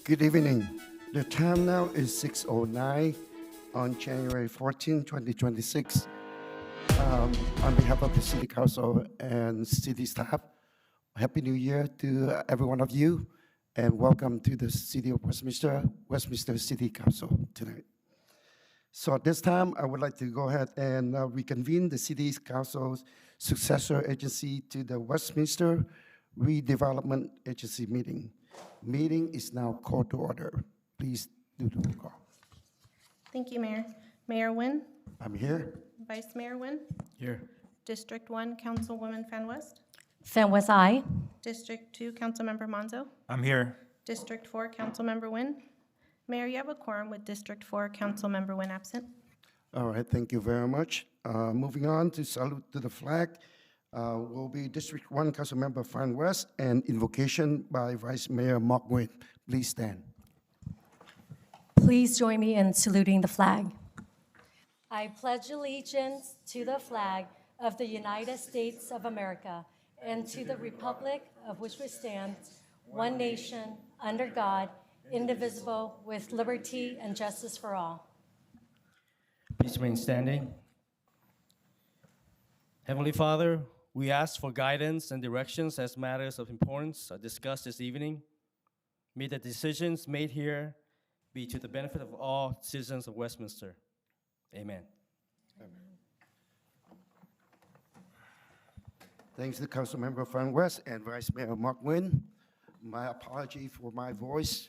Good evening. The time now is 6:09 on January 14, 2026. On behalf of the City Council and City staff, Happy New Year to every one of you, and welcome to the City of Westminster City Council tonight. So at this time, I would like to go ahead and reconvene the City Council's successor agency to the Westminster Redevelopment Agency meeting. Meeting is now called to order. Please do the roll call. Thank you, Mayor. Mayor Nguyen, I'm here. Vice Mayor Nguyen, Here. District 1, Councilwoman Fan West, Fan West, aye. District 2, Councilmember Monzo, I'm here. District 4, Councilmember Nguyen. Mayor, you have a quorum with District 4, Councilmember Nguyen absent. All right, thank you very much. Moving on to salute to the flag will be District 1 Councilmember Fan West and invocation by Vice Mayor Mark Nguyen. Please stand. Please join me in saluting the flag. I pledge allegiance to the flag of the United States of America and to the republic of which we stand, one nation, under God, indivisible, with liberty and justice for all. Please remain standing. Heavenly Father, we ask for guidance and directions as matters of importance are discussed this evening. May the decisions made here be to the benefit of all citizens of Westminster. Amen. Thanks to Councilmember Fan West and Vice Mayor Mark Nguyen. My apology for my voice.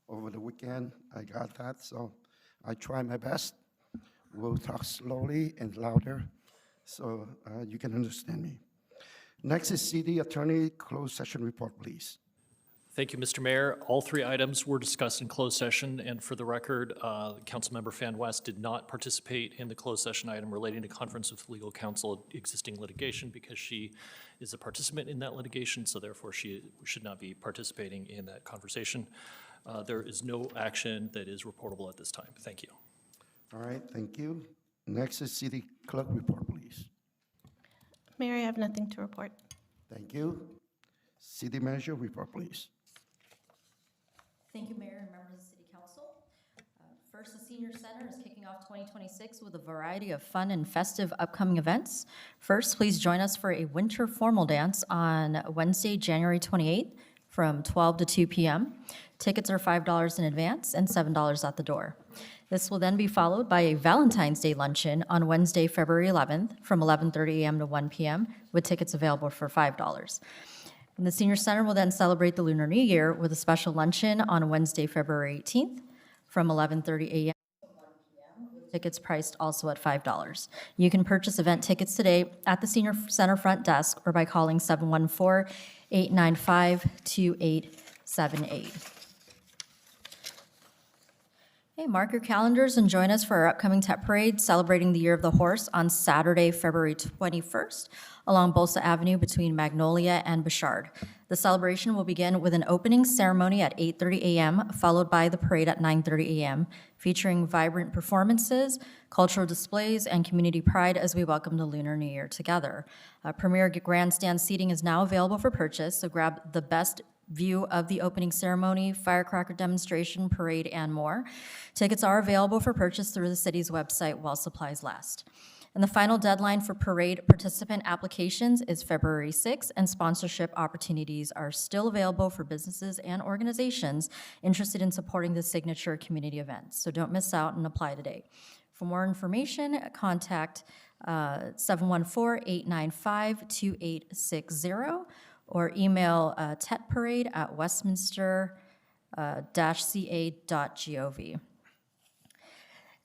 Over the weekend, I got that, so I try my best. We'll talk slowly and louder so you can understand me. Next is City Attorney closed session report, please. Thank you, Mr. Mayor. All three items were discussed in closed session, and for the record, Councilmember Fan West did not participate in the closed session item relating to conference with legal counsel existing litigation because she is a participant in that litigation, so therefore she should not be participating in that conversation. There is no action that is reportable at this time. Thank you. All right, thank you. Next is City Clerk report, please. Mayor, I have nothing to report. Thank you. City Manager report, please. Thank you, Mayor and members of the City Council. First, the Senior Center is kicking off 2026 with a variety of fun and festive upcoming events. First, please join us for a winter formal dance on Wednesday, January 28th from 12 to 2 p.m. Tickets are $5 in advance and $7 at the door. This will then be followed by a Valentine's Day luncheon on Wednesday, February 11th from 11:30 a.m. to 1 p.m. with tickets available for $5. And the Senior Center will then celebrate the Lunar New Year with a special luncheon on Wednesday, February 18th from 11:30 a.m. to 1 p.m. with tickets priced also at $5. You can purchase event tickets today at the Senior Center front desk or by calling 714-895-2878. Hey, mark your calendars and join us for our upcoming TEP Parade celebrating the Year of the Horse on Saturday, February 21st along Bolsa Avenue between Magnolia and Bouchard. The celebration will begin with an opening ceremony at 8:30 a.m., followed by the parade at 9:30 a.m., featuring vibrant performances, cultural displays, and community pride as we welcome the Lunar New Year together. Premier grandstand seating is now available for purchase, so grab the best view of the opening ceremony, firecracker demonstration, parade, and more. Tickets are available for purchase through the city's website while supplies last. And the final deadline for parade participant applications is February 6th, and sponsorship opportunities are still available for businesses and organizations interested in supporting the signature community events. So don't miss out and apply today. For more information, contact 714-895-2860 or email tetparade@westminster-ca.gov.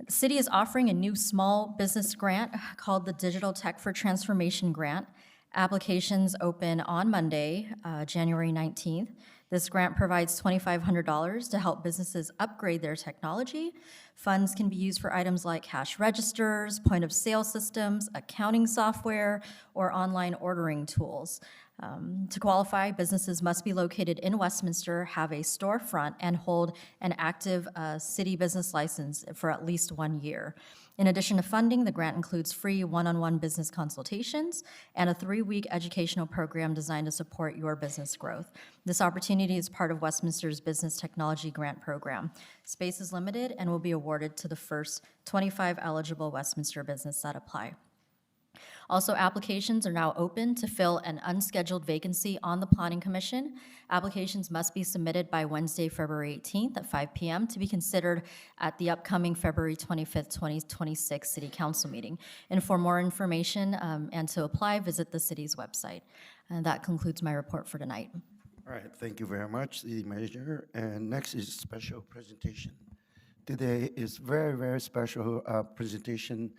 The city is offering a new small business grant called the Digital Tech for Transformation Grant. Applications open on Monday, January 19th. This grant provides $2,500 to help businesses upgrade their technology. Funds can be used for items like cash registers, point of sale systems, accounting software, or online ordering tools. To qualify, businesses must be located in Westminster, have a storefront, and hold an active city business license for at least 1 year. In addition to funding, the grant includes free one-on-one business consultations and a 3-week educational program designed to support your business growth. This opportunity is part of Westminster's Business Technology Grant Program. Space is limited and will be awarded to the first 25 eligible Westminster business that apply. Also, applications are now open to fill an unscheduled vacancy on the Planning Commission. Applications must be submitted by Wednesday, February 18th at 5 p.m. to be considered at the upcoming February 25th, 2026 City Council meeting. And for more information and to apply, visit the city's website. And that concludes my report for tonight. All right, thank you very much, City Manager. And next is special presentation. Today is very, very special presentation,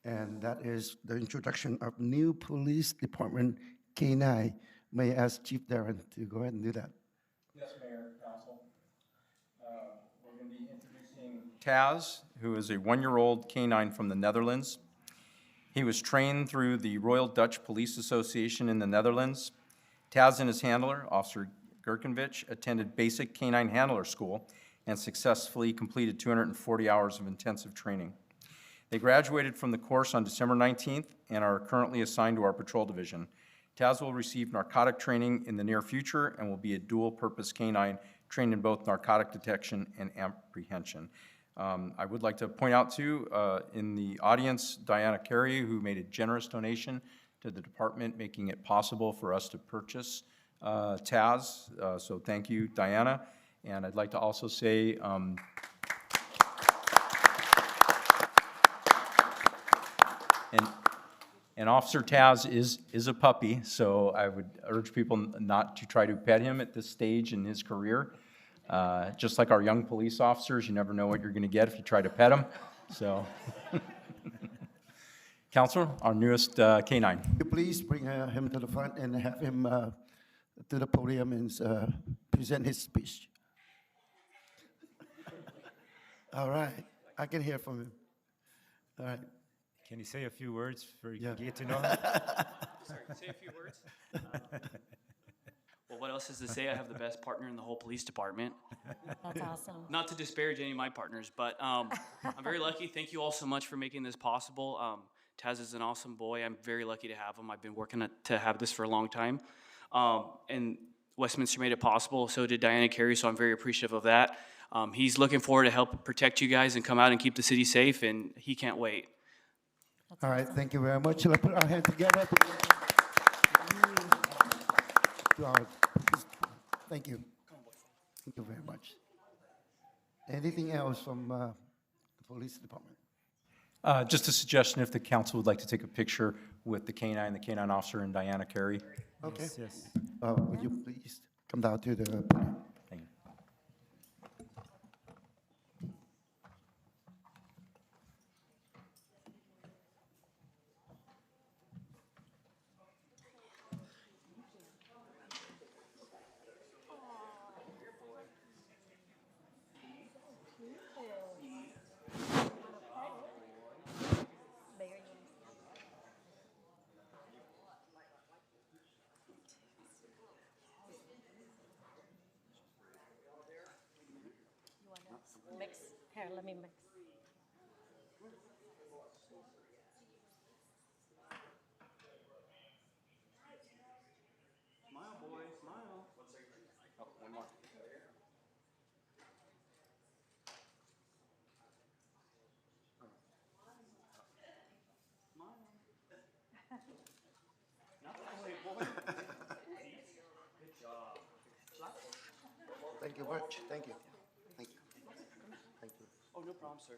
and that is the introduction of new Police Department K-9. May I ask Chief Darren to go ahead and do that? Yes, Mayor, Council. We're going to be introducing Taz, who is a 1-year-old canine from the Netherlands. He was trained through the Royal Dutch Police Association in the Netherlands. Taz and his handler, Officer Gurkenvich, attended basic canine handler school and successfully completed 240 hours of intensive training. They graduated from the course on December 19th and are currently assigned to our patrol division. Taz will receive narcotic training in the near future and will be a dual-purpose canine trained in both narcotic detection and apprehension. I would like to point out, too, in the audience, Diana Carey, who made a generous donation to the department, making it possible for us to purchase Taz. So thank you, Diana. And I'd like to also say, and Officer Taz is a puppy, so I would urge people not to try to pet him at this stage in his career. Just like our young police officers, you never know what you're going to get if you try to pet him. So, Counselor, our newest canine. Could you please bring him to the front and have him to the podium and present his speech? All right, I can hear from him. All right. Can you say a few words for you Yeah. can get to know him? Sorry, say a few words. Well, what else is to say? I have the best partner in the whole police department. That's awesome. Not to disparage any of my partners, but I'm very lucky. Thank you all so much for making this possible. Taz is an awesome boy. I'm very lucky to have him. I've been working to have this for a long time. And Westminster made it possible. So did Diana Carey, so I'm very appreciative of that. He's looking forward to help protect you guys and come out and keep the city safe, and he can't wait. All right, thank you very much. Let's put our hands together. Thank you. Thank you very much. Anything else from the police department? Just a suggestion, if the council would like to take a picture with the canine officer, and Diana Carey. Okay. Yes. Would you please come down to the podium? Thank you. Mix. Here, let me mix. Smile, boy, smile. Oh, one more. Thank you much. Thank you. Thank you. Thank you. Oh, no problem, sir.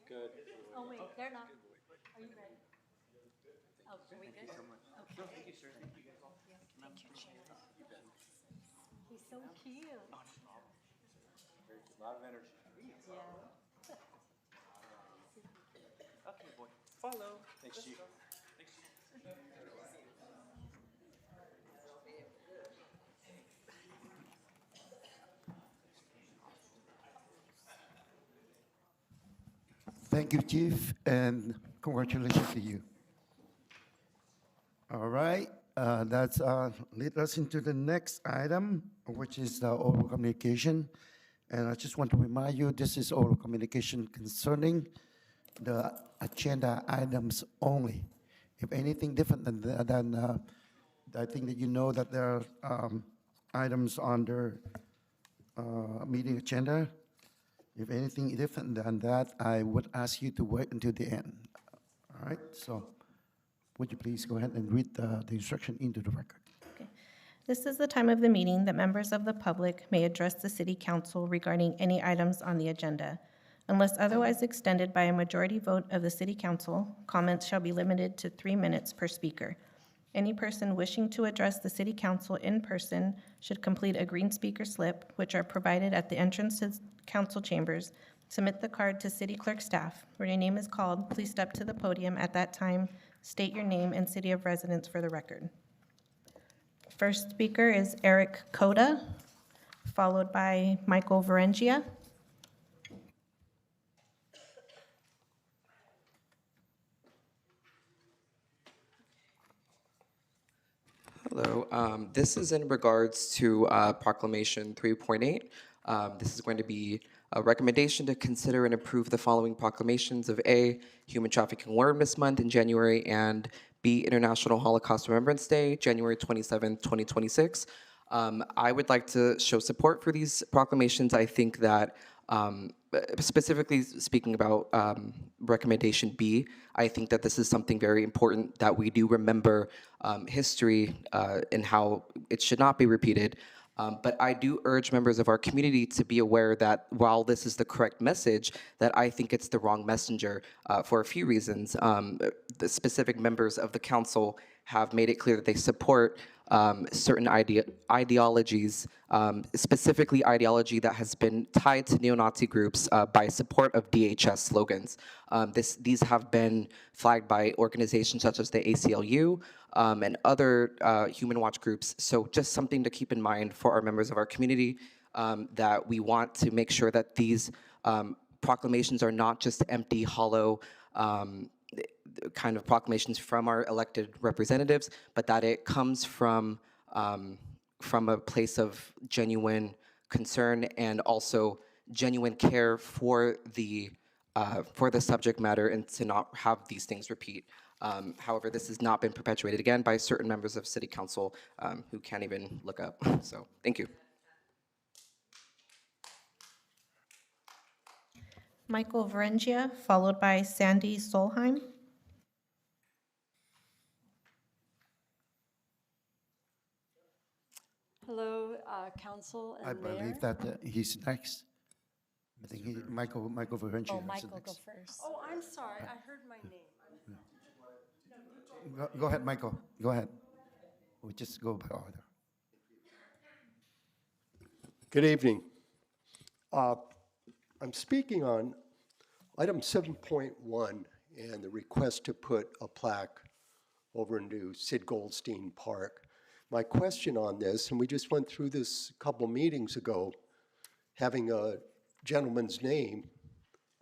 Good. Oh, wait, they're not. Are you ready? Oh, are we good? Okay. Thank you, sir. Thank you guys all. He's so cute. A lot of energy. Yeah. Okay, boy. Follow. Thanks, Chief. Thanks, Chief. Thank you, Chief, and congratulations to you. All right, that's lead us into the next item, which is the oral communication. And I just want to remind you, this is oral communication concerning the agenda items only. If anything different than I think that you know that there are items under meeting agenda. If anything different than that, I would ask you to wait until the end. All right, so would you please go ahead and read the instruction into the record? This is the time of the meeting that members of the public may address the city council regarding any items on the agenda. Unless otherwise extended by a majority vote of the city council, comments shall be limited to 3 minutes per speaker. Any person wishing to address the city council in person should complete a green speaker slip, which are provided at the entrance to council chambers. Submit the card to city clerk staff. When your name is called, please step to the podium at that time. State your name and city of residence for the record. First speaker is Eric Coda, followed by Michael Varengia. Hello, this is in regards to Proclamation 3.8. This is going to be a recommendation to consider and approve the following proclamations of A, Human Trafficking Awareness Month in January, and B, International Holocaust Remembrance Day, January 27th, 2026. I would like to show support for these proclamations. I think that specifically speaking about recommendation B, I think that this is something very important that we do remember history and how it should not be repeated. But I do urge members of our community to be aware that while this is the correct message, that I think it's the wrong messenger for a few reasons. The specific members of the council have made it clear that they support certain ideologies, specifically ideology that has been tied to neo-Nazi groups by support of DHS slogans. These have been flagged by organizations such as the ACLU and other Human Watch groups. So just something to keep in mind for our members of our community, that we want to make sure that these proclamations are not just empty, hollow, kind of proclamations from our elected representatives, but that it comes from a place of genuine concern and also genuine care for the subject matter, and to not have these things repeat. However, this has not been perpetuated again by certain members of City Council who can't even look up. So, thank you. Michael Varengia, followed by Sandy Solheim. Hello, council I and mayor. believe that he's next. I think Michael Varengia. Oh, is Michael, go next. first. Oh, I'm sorry, I heard my name. Go ahead, Michael. Go ahead. We'll just go by order. Good evening. I'm speaking on item 7.1 and the request to put a plaque over into Sid Goldstein Park. My question on this, and we just went through this a couple meetings ago, having a gentleman's name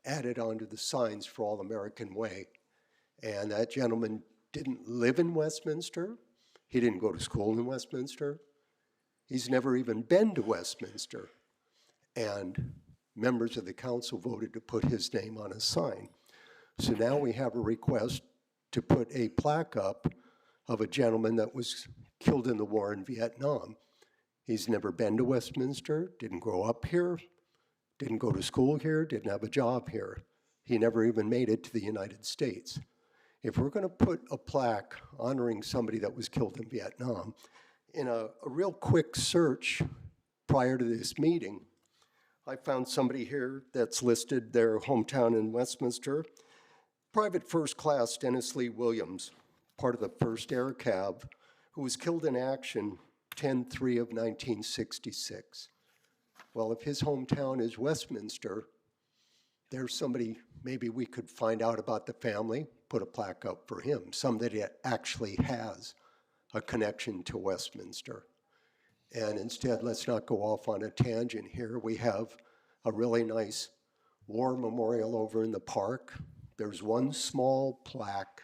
added onto the signs for All American Way. And that gentleman didn't live in Westminster. He didn't go to school in Westminster. He's never even been to Westminster. And members of the council voted to put his name on a sign. So now we have a request to put a plaque up of a gentleman that was killed in the war in Vietnam. He's never been to Westminster, didn't grow up here, didn't go to school here, didn't have a job here. He never even made it to the United States. If we're gonna put a plaque honoring somebody that was killed in Vietnam, in a real quick search prior to this meeting, I found somebody here that's listed their hometown in Westminster. Private First Class Dennis Lee Williams, part of the 1st Air Cav, who was killed in action 10/3 of 1966. Well, if his hometown is Westminster, there's somebody, maybe we could find out about the family, put a plaque up for him, somebody that actually has a connection to Westminster. And instead, let's not go off on a tangent here. We have a really nice War Memorial over in the park. There's one small plaque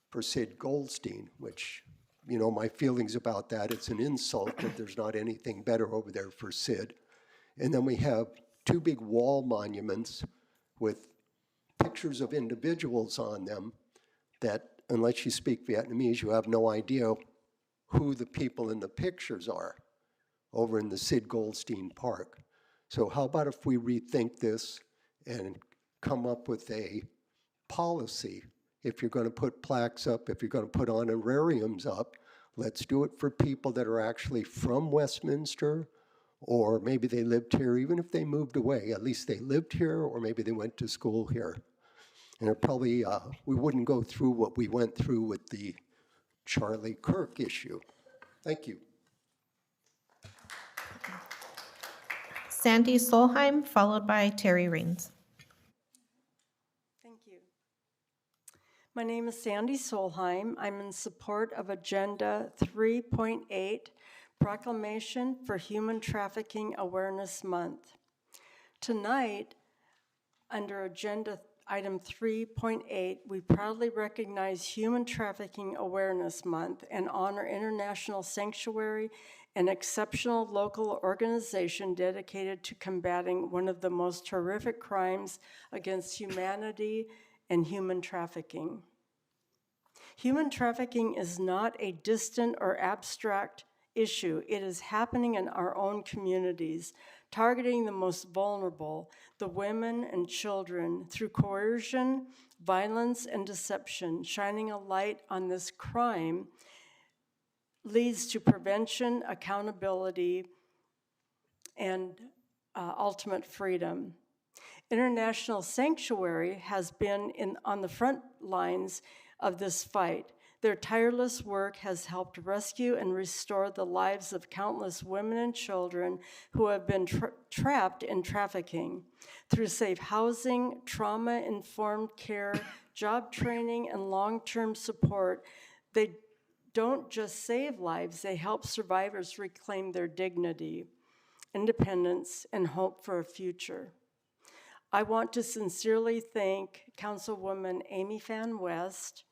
for Sid Goldstein, which, you know, my feelings about that, it's an insult that there's not anything better over there for Sid. And then we have two big wall monuments with pictures of individuals on them that, unless you speak Vietnamese, you have no idea who the people in the pictures are over in the Sid Goldstein Park. So how about if we rethink this and come up with a policy? If you're going to put plaques up, if you're going to put honorariums up, let's do it for people that are actually from Westminster, or maybe they lived here, even if they moved away, at least they lived here, or maybe they went to school here. And it probably, we wouldn't go through what we went through with the Charlie Kirk issue. Thank you. Sandy Solheim, followed by Terry Raines. Thank you. My name is Sandy Solheim. I'm in support of Agenda 3.8, Proclamation for Human Trafficking Awareness Month. Tonight, under Agenda Item 3.8, we proudly recognize Human Trafficking Awareness Month and honor International Sanctuary, an exceptional local organization dedicated to combating one of the most horrific crimes against humanity and human trafficking. Human trafficking is not a distant or abstract issue. It is happening in our own communities, targeting the most vulnerable, the women and children, through coercion, violence, and deception. Shining a light on this crime leads to prevention, accountability, and ultimate freedom. International Sanctuary has been on the front lines of this fight. Their tireless work has helped rescue and restore the lives of countless women and children who have been trapped in trafficking. Through safe housing, trauma-informed care, job training, and long-term support, they don't just save lives, they help survivors reclaim their dignity, independence, and hope for a future. I want to sincerely thank Councilwoman Amy Fan West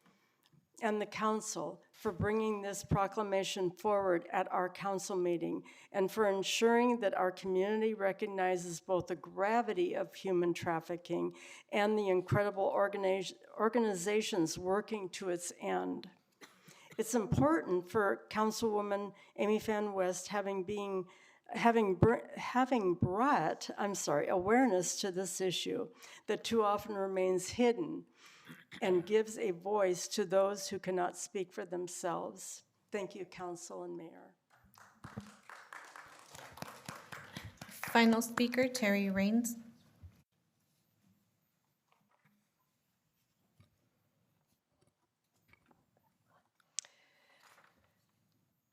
and the council for bringing this proclamation forward at our council meeting and for ensuring that our community recognizes both the gravity of human trafficking and the incredible organizations working to its end. It's important for Councilwoman Amy Fan West having brought awareness to this issue that too often remains hidden and gives a voice to those who cannot speak for themselves. Thank you, Council and Mayor. Final speaker, Terry Raines.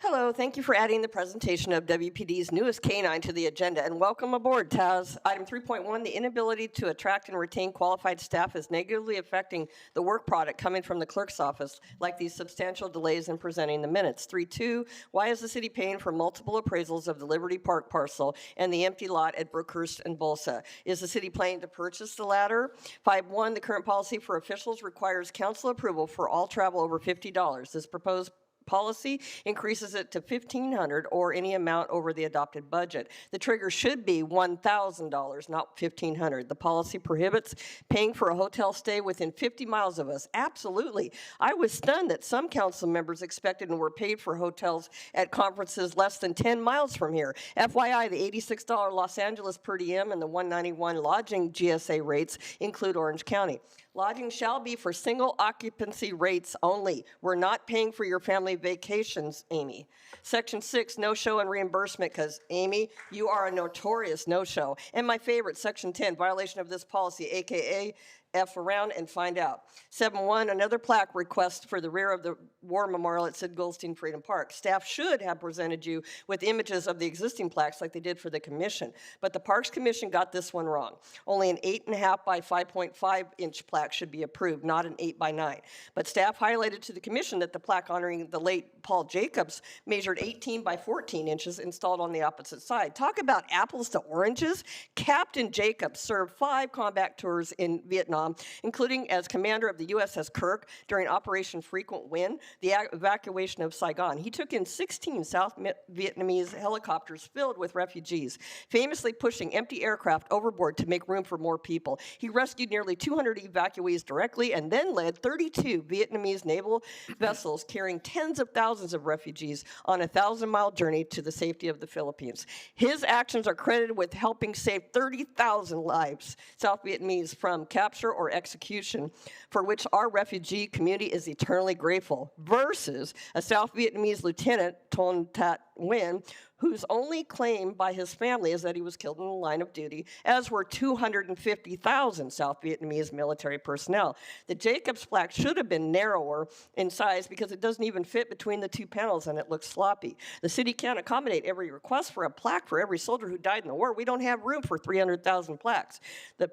Hello, thank you for adding the presentation of WPD's newest K-9 to the agenda, and welcome aboard, Taz. Item 3.1, the inability to attract and retain qualified staff is negatively affecting the work product coming from the clerk's office, like these substantial delays in presenting the minutes. 3.2, why is the city paying for multiple appraisals of the Liberty Park parcel and the empty lot at Brookhurst and Bolsa? Is the city planning to purchase the latter? 5.1, the current policy for officials requires council approval for all travel over $50. This proposed policy increases it to $1,500 or any amount over the adopted budget. The trigger should be $1,000, not $1,500. The policy prohibits paying for a hotel stay within 50 miles of us. Absolutely. I was stunned that some council members expected and were paid for hotels at conferences less than 10 miles from here. FYI, the $86 Los Angeles per diem and the $191 lodging GSA rates include Orange County. Lodging shall be for single occupancy rates only. We're not paying for your family vacations, Amy. Section 6, no-show and reimbursement, because, Amy, you are a notorious no-show. And my favorite, Section 10, violation of this policy, AKA F around and find out. 7.1, another plaque request for the rear of the War Memorial at Sid Goldstein Freedom Park. Staff should have presented you with images of the existing plaques like they did for the commission, but the Parks Commission got this one wrong. Only an 8.5 by 5.5 inch plaque should be approved, not an 8 by 9. But staff highlighted to the commission that the plaque honoring the late Paul Jacobs measured 18 by 14 inches installed on the opposite side. Talk about apples to oranges. Captain Jacobs served 5 combat tours in Vietnam, including as commander of the USS Kirk during Operation Frequent Wind, the evacuation of Saigon. He took in 16 South Vietnamese helicopters filled with refugees, famously pushing empty aircraft overboard to make room for more people. He rescued nearly 200 evacuees directly and then led 32 Vietnamese naval vessels carrying tens of thousands of refugees on a 1,000-mile journey to the safety of the Philippines. His actions are credited with helping save 30,000 lives, South Vietnamese, from capture or execution, for which our refugee community is eternally grateful, versus a South Vietnamese lieutenant, Ton Tat Nguyen, whose only claim by his family is that he was killed in the line of duty, as were 250,000 South Vietnamese military personnel. The Jacobs plaque should have been narrower in size because it doesn't even fit between the 2 panels and it looks sloppy. The city can't accommodate every request for a plaque for every soldier who died in the war. We don't have room for 300,000 plaques.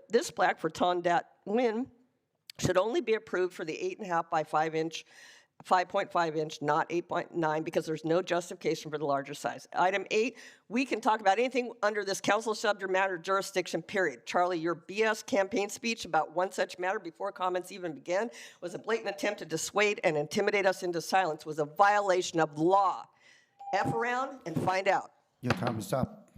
This plaque for Ton Dat Nguyen should only be approved for the 8.5 by 5.5 inch, not 8.9, because there's no justification for the larger size. Item 8, we can talk about anything under this council subject matter jurisdiction, period. Charlie, your BS campaign speech about one such matter before comments even began was a blatant attempt to dissuade and intimidate us into silence, was a violation of law. F around and find out. Your time is up.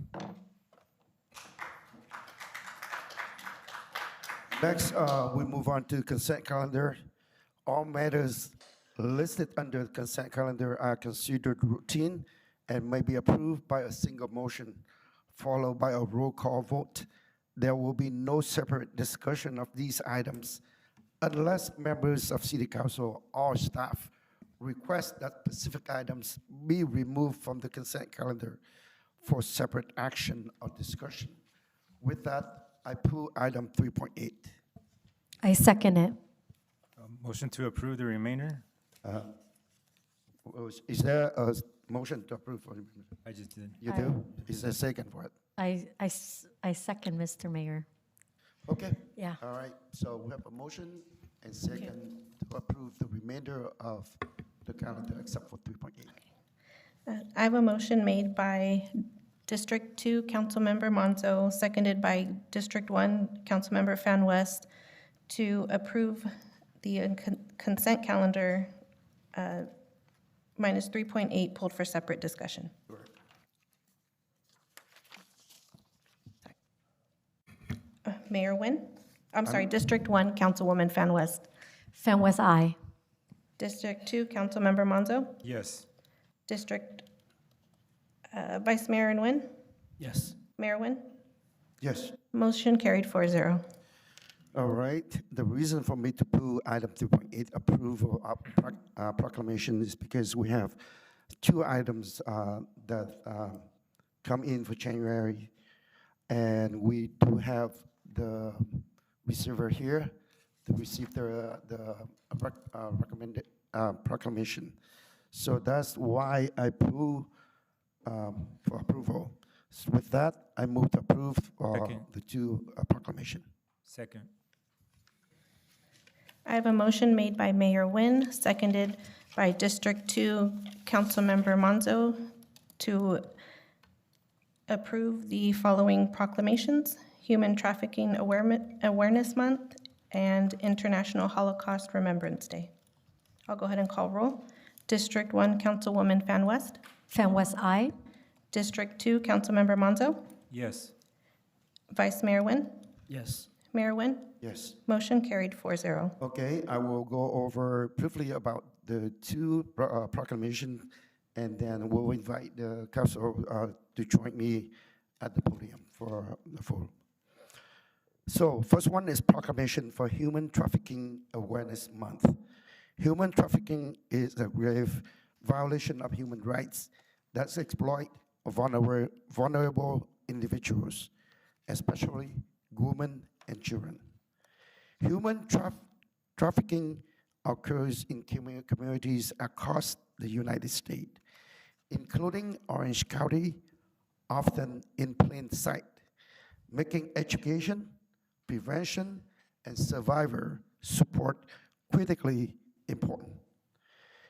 Next, we move on to consent calendar. All matters listed under the consent calendar are considered routine and may be approved by a single motion, followed by a roll call vote. There will be no separate discussion of these items unless members of City Council or staff request that specific items be removed from the consent calendar for separate action or discussion. With that, I pull item 3.8. I second it. Motion to approve the remainder? Is there a motion to approve? I just did. You do? Is there a second for it? I second, Mr. Mayor. Okay. Yeah. All right, so we have a motion and second to approve the remainder of the calendar except for 3.8. I have a motion made by District 2, Councilmember Monzo, seconded by District 1, Councilmember Fan West, to approve the consent calendar minus 3.8 pulled for separate discussion. Mayor Nguyen? I'm sorry, District 1, Councilwoman Fan West. Fan West, aye. District 2, Councilmember Monzo. Yes. District Vice Mayor Nguyen? Yes. Mayor Nguyen? Yes. Motion carried 4-0. All right, the reason for me to pull item 2.8 approval of proclamation is because we have 2 items that come in for January, and we do have the receiver here to receive the recommended proclamation. So that's why I pull for approval. So with that, I move to approve Second. the 2 proclamation. Second. I have a motion made by Mayor Nguyen, seconded by District 2 Councilmember Monzo to approve the following proclamations: Human Trafficking Awareness Month and International Holocaust Remembrance Day. I'll go ahead and call roll. District 1 Councilwoman Fan West. Fan West, aye. District 2 Councilmember Monzo. Yes. Vice Mayor Nguyen. Yes. Mayor Nguyen. Yes. Motion carried 4-0. Okay, I will go over briefly about the 2 proclamations, and then we'll invite the council to join me at the podium for the full. So first one is proclamation for Human Trafficking Awareness Month. Human trafficking is a grave violation of human rights that exploit vulnerable individuals, especially women and children. Human trafficking occurs in communities across the United States, including Orange County, often in plain sight, making education, prevention, and survivor support critically important.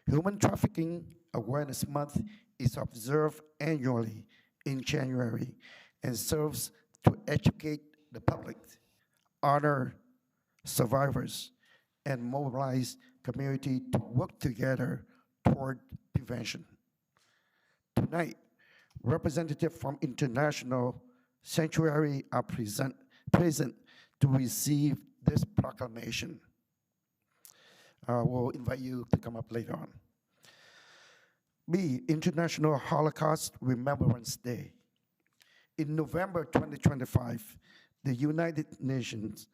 Human Trafficking Awareness Month is observed annually in January and serves to educate the public, honor survivors, and mobilize community to work together toward prevention. Tonight, representatives from International Sanctuary are present to receive this proclamation. We'll invite you to come up later on. B, International Holocaust Remembrance Day. In November 2025, the United Nations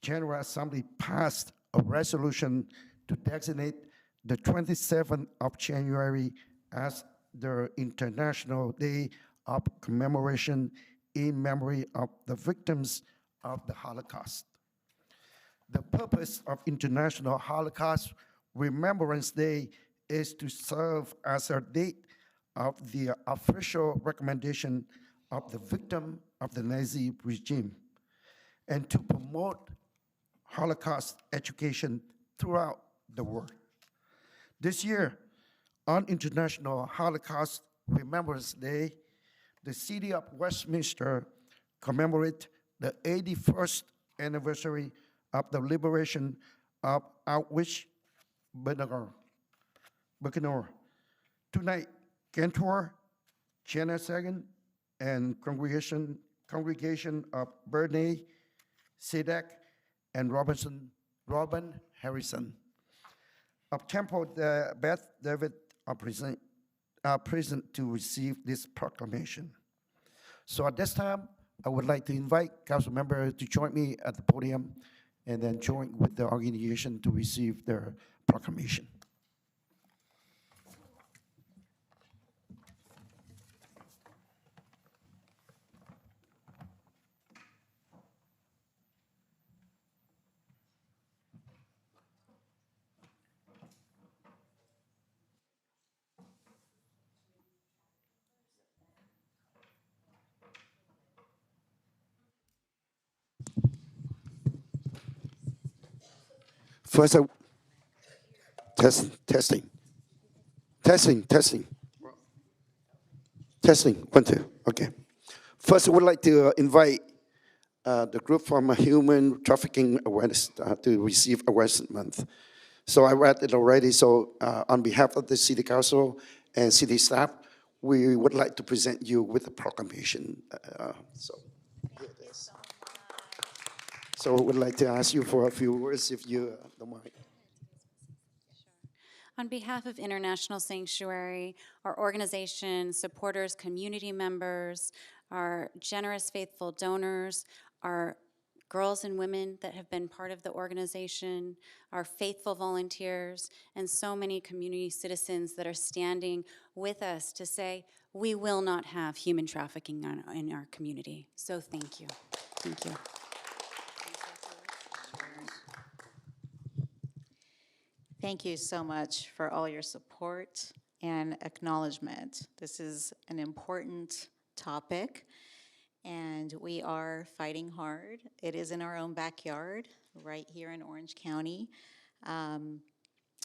General Assembly passed a resolution to designate the 27th of January as the International Day of Commemoration in memory of the victims of the Holocaust. The purpose of International Holocaust Remembrance Day is to serve as a date of the official recommendation of the victim of the Nazi regime and to promote Holocaust education throughout the world. This year, on International Holocaust Remembrance Day, the city of Westminster commemorates the 81st anniversary of the liberation of Auschwitz-Birkenau. Tonight, Cantor, Jana Sagan, and congregation of Bernay, Sedek, and Robin Harrison of Temple Beth David are present to receive this proclamation. So at this time, I would like to invite council members to join me at the podium and then join with the organization to receive their proclamation. First, testing. 1, 2, okay. First, I would like to invite the group from Human Trafficking Awareness to receive Awareness Month. So I read it already, so on behalf of the City Council and City staff, we would like to present you with a proclamation. So here it is. So I would like to ask you for a few words if you don't mind. On behalf of International Sanctuary, our organization, supporters, community members, our generous, faithful donors, our girls and women that have been part of the organization, our faithful volunteers, and so many community citizens that are standing with us to say, we will not have human trafficking in our community. So thank you. Thank you. Thank you so much for all your support and acknowledgement. This is an important topic, and we are fighting hard. It is in our own backyard, right here in Orange County.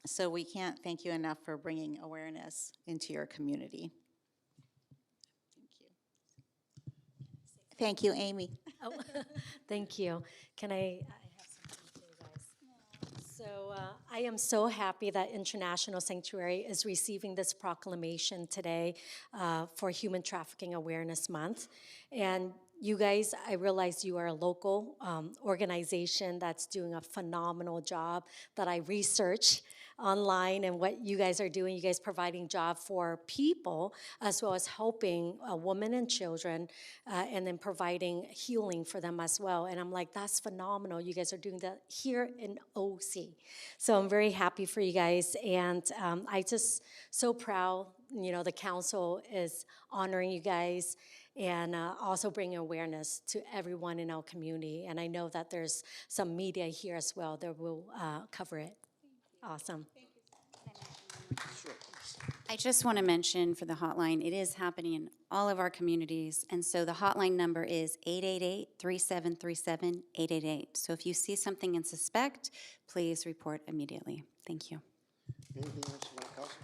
So we can't thank you enough for bringing awareness into your community. Thank you, Amy. Oh, thank you. Can I have something too, guys? So I am so happy that International Sanctuary is receiving this proclamation today for Human Trafficking Awareness Month. And you guys, I realize you are a local organization that's doing a phenomenal job that I research online, and what you guys are doing, you guys providing job for people as well as helping women and children, and then providing healing for them as well. And I'm like, that's phenomenal. You guys are doing that here in OC. So I'm very happy for you guys, and I just so proud, you know, the council is honoring you guys. and also bring awareness to everyone in our community. And I know that there's some media here as well that will cover it. Awesome. I just want to mention for the hotline, it is happening in all of our communities. And so the hotline number is 888-3737-888. So if you see something and suspect, please report immediately. Thank you. Anything else from the council?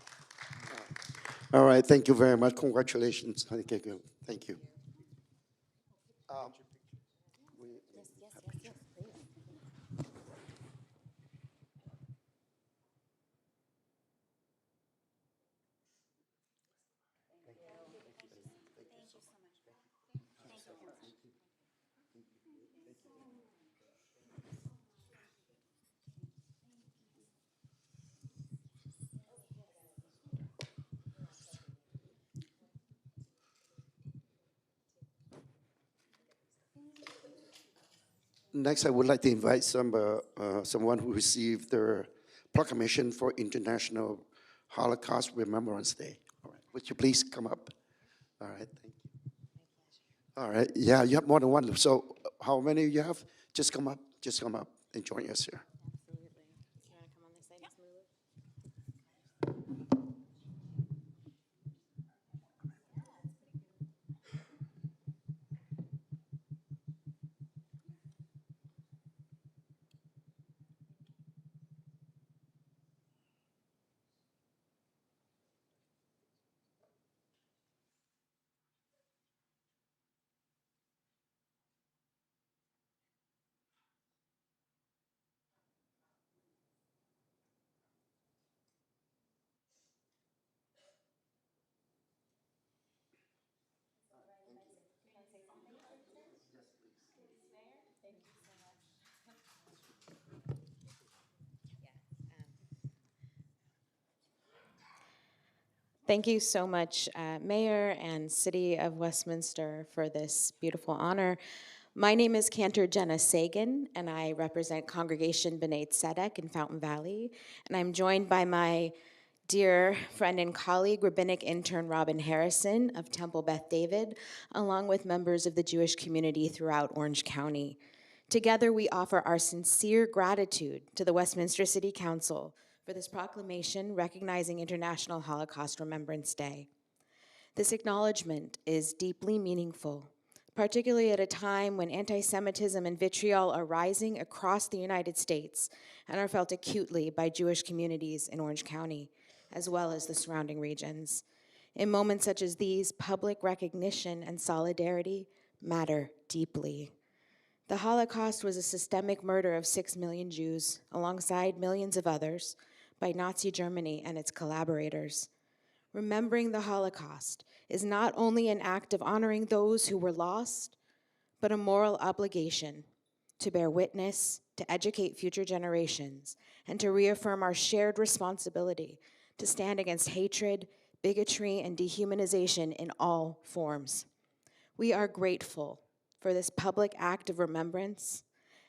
All right, thank you very much. Congratulations. Thank you. Thank you. Next, I would like to invite someone who received their proclamation for International Holocaust Remembrance Day. All right, would you please come up? All right, thank you. All right, yeah, you have more than one. So how many you have? Just come up and join us here. Thank you so much, Mayor and City of Westminster, for this beautiful honor. My name is Cantor Jenna Sagan, and I represent Congregation B'nai Tzedek in Fountain Valley. And I'm joined by my dear friend and colleague, rabbinic intern Robin Harrison of Temple Beth David, along with members of the Jewish community throughout Orange County. Together, we offer our sincere gratitude to the Westminster City Council for this proclamation recognizing International Holocaust Remembrance Day. This acknowledgement is deeply meaningful, particularly at a time when anti-Semitism and vitriol are rising across the United States and are felt acutely by Jewish communities in Orange County, as well as the surrounding regions. In moments such as these, public recognition and solidarity matter deeply. The Holocaust was a systemic murder of 6 million Jews, alongside millions of others, by Nazi Germany and its collaborators. Remembering the Holocaust is not only an act of honoring those who were lost, but a moral obligation to bear witness, to educate future generations, and to reaffirm our shared responsibility to stand against hatred, bigotry, and dehumanization in all forms. We are grateful for this public act of remembrance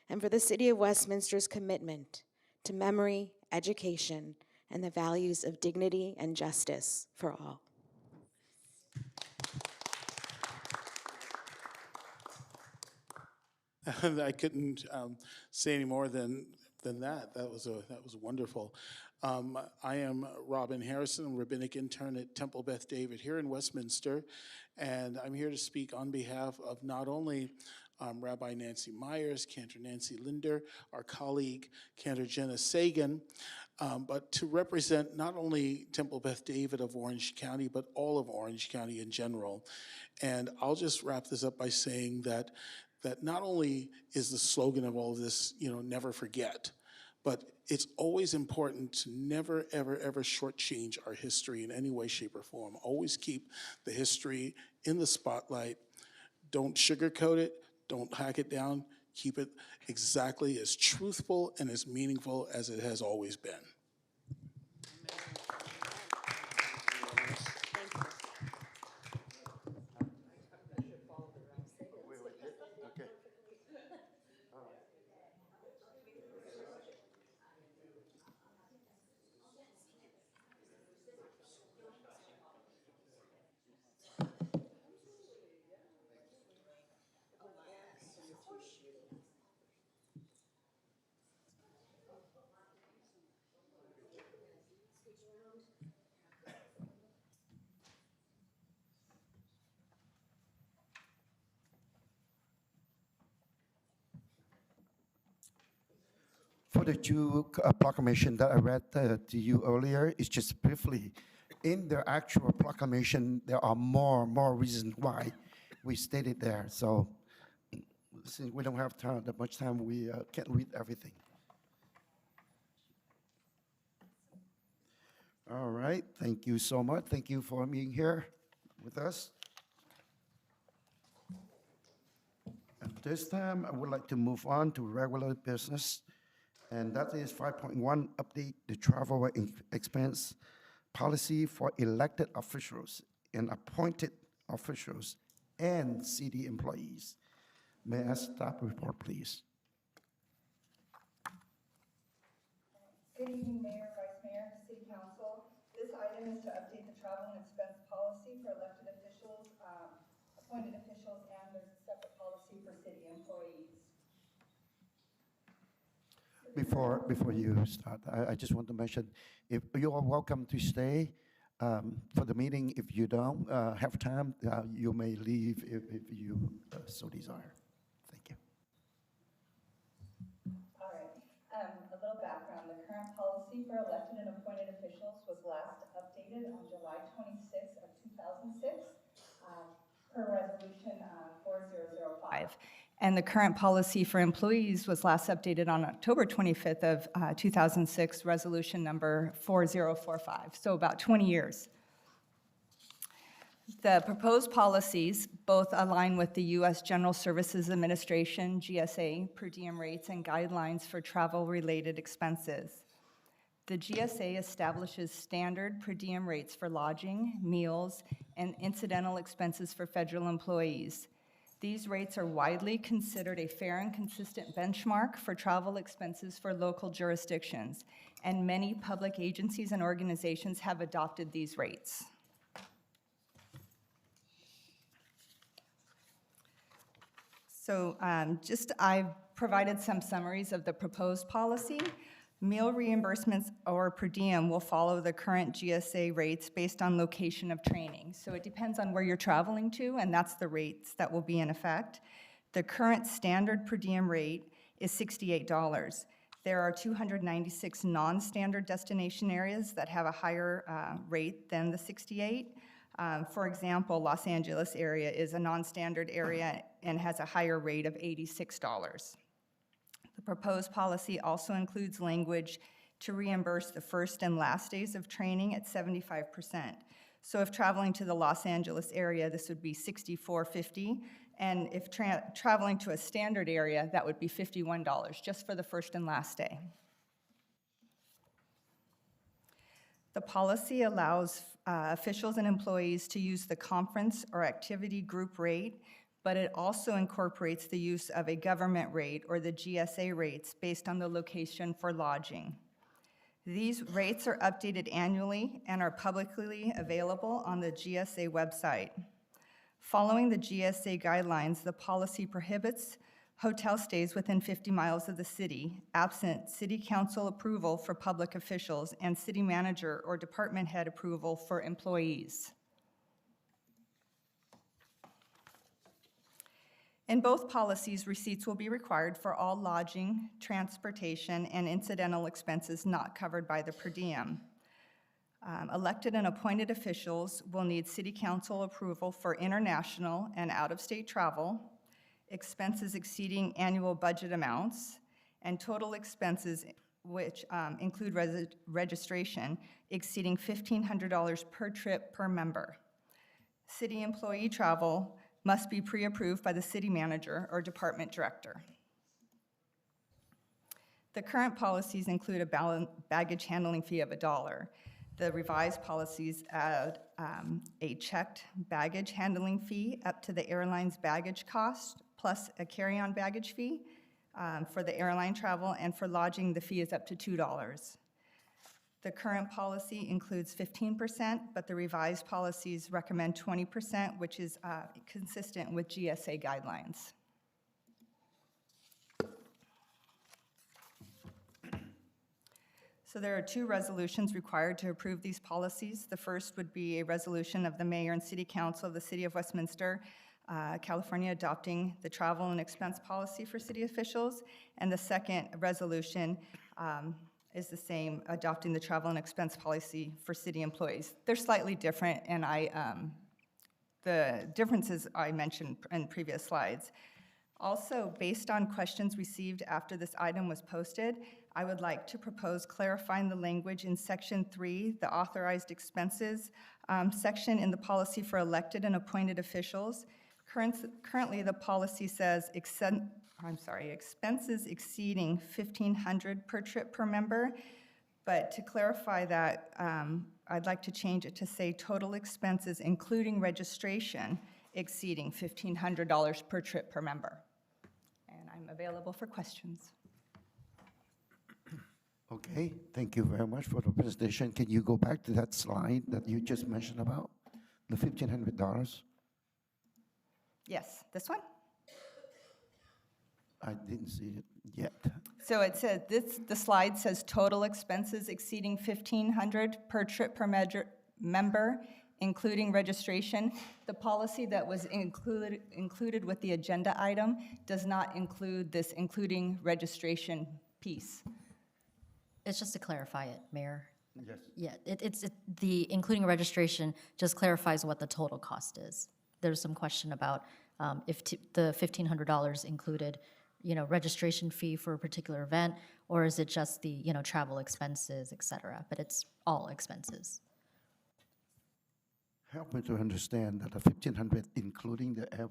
and for the City of Westminster's commitment to memory, education, and the values of dignity and justice for all. I couldn't say any more than that. That was wonderful. I am Robin Harrison, rabbinic intern at Temple Beth David here in Westminster, and I'm here to speak on behalf of not only Rabbi Nancy Myers, Cantor Nancy Linder, our colleague Cantor Jenna Sagan, but to represent not only Temple Beth David of Orange County, but all of Orange County in general. And I'll just wrap this up by saying that not only is the slogan of all of this, never forget, but it's always important to never, ever, ever shortchange our history in any way, shape, or form. Always keep the history in the spotlight. Don't sugarcoat it. Don't hack it down. Keep it exactly as truthful and as meaningful as it has always been. For the two proclamation that I read to you earlier, it's just briefly. In the actual proclamation, there are more reasons why we stated there. So since we don't have that much time, we can't read everything. All right, thank you so much. Thank you for being here with us. At this time, I would like to move on to regular business, and that is 5.1, update the travel expense policy for elected officials and appointed officials and city employees. May I staff report, please? Good evening, Mayor, Vice Mayor, City Council. This item is to update the travel and expense policy for elected officials, appointed officials, and there's a separate policy for city employees. Before you start, I just want to mention, if you are welcome to stay for the meeting. If you don't have time, you may leave if you so desire. Thank you. All right. A little background. The current policy for elected and appointed officials was last updated on July 26th of 2006 per resolution 4005. And the current policy for employees was last updated on October 25th of 2006, resolution number 4045, so about 20 years. The proposed policies both align with the U.S. General Services Administration, GSA, per diem rates and guidelines for travel-related expenses. The GSA establishes standard per diem rates for lodging, meals, and incidental expenses for federal employees. These rates are widely considered a fair and consistent benchmark for travel expenses for local jurisdictions, and many public agencies and organizations have adopted these rates. So I've provided some summaries of the proposed policy. Meal reimbursements or per diem will follow the current GSA rates based on location of training. So it depends on where you're traveling to, and that's the rates that will be in effect. The current standard per diem rate is $68. There are 296 non-standard destination areas that have a higher rate than the 68. For example, Los Angeles area is a non-standard area and has a higher rate of $86. The proposed policy also includes language to reimburse the first and last days of training at 75%. So if traveling to the Los Angeles area, this would be $64.50, and if traveling to a standard area, that would be $51, just for the first and last day. The policy allows officials and employees to use the conference or activity group rate, but it also incorporates the use of a government rate or the GSA rates based on the location for lodging. These rates are updated annually and are publicly available on the GSA website. Following the GSA guidelines, the policy prohibits hotel stays within 50 miles of the city, absent city council approval for public officials and city manager or department head approval for employees. In both policies, receipts will be required for all lodging, transportation, and incidental expenses not covered by the per diem. Elected and appointed officials will need city council approval for international and out-of-state travel, expenses exceeding annual budget amounts, and total expenses which include registration exceeding $1,500 per trip per member. City employee travel must be pre-approved by the city manager or department director. The current policies include a baggage handling fee of $1. The revised policies add a checked baggage handling fee up to the airline's baggage cost, plus a carry-on baggage fee for the airline travel, and for lodging, the fee is up to $2. The current policy includes 15%, but the revised policies recommend 20%, which is consistent with GSA guidelines. So there are two resolutions required to approve these policies. The first would be a resolution of the mayor and city council of the city of Westminster, California, adopting the travel and expense policy for city officials. And the second resolution is the same, adopting the travel and expense policy for city employees. They're slightly different, and the differences I mentioned in previous slides. Also, based on questions received after this item was posted, I would like to propose clarifying the language in Section 3, the authorized expenses section in the policy for elected and appointed officials. Currently, the policy says expenses exceeding $1,500 per trip per member. But to clarify that, I'd like to change it to say total expenses, including registration, exceeding $1,500 per trip per member. And I'm available for questions. Okay, thank you very much for the presentation. Can you go back to that slide that you just mentioned about the $1,500? Yes, this one? I didn't see it yet. So it says, the slide says total expenses exceeding $1,500 per trip per member, including registration. The policy that was included with the agenda item does not include this including registration piece. It's just to clarify it, Mayor. Yes. Yeah, the including registration just clarifies what the total cost is. There's some question about if the $1,500 included, registration fee for a particular event, or is it just the, travel expenses, et cetera? But it's all expenses. Help me to understand that the $1,500, including the air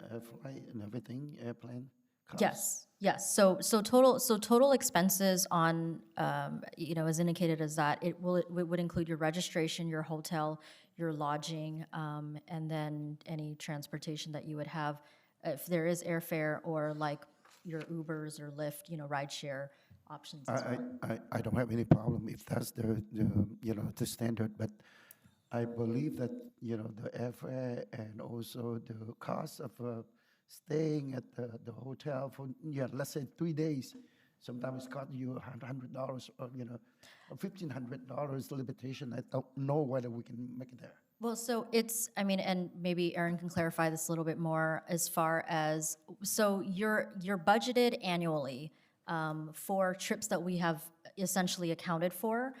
flight and everything, airplane costs? Yes. So total expenses on, as indicated as that, it would include your registration, your hotel, your lodging, and then any transportation that you would have. If there is airfare or like your Ubers or Lyft, rideshare options as well. I don't have any problem if that's the standard, but I believe that, the airfare and also the cost of staying at the hotel for, let's say 3 days, sometimes it costs you $100 or, $1,500 limitation. I don't know whether we can make it there. Well, so it's, and maybe Aaron can clarify this a little bit more as far as, so you're budgeted annually for trips that we have essentially accounted for.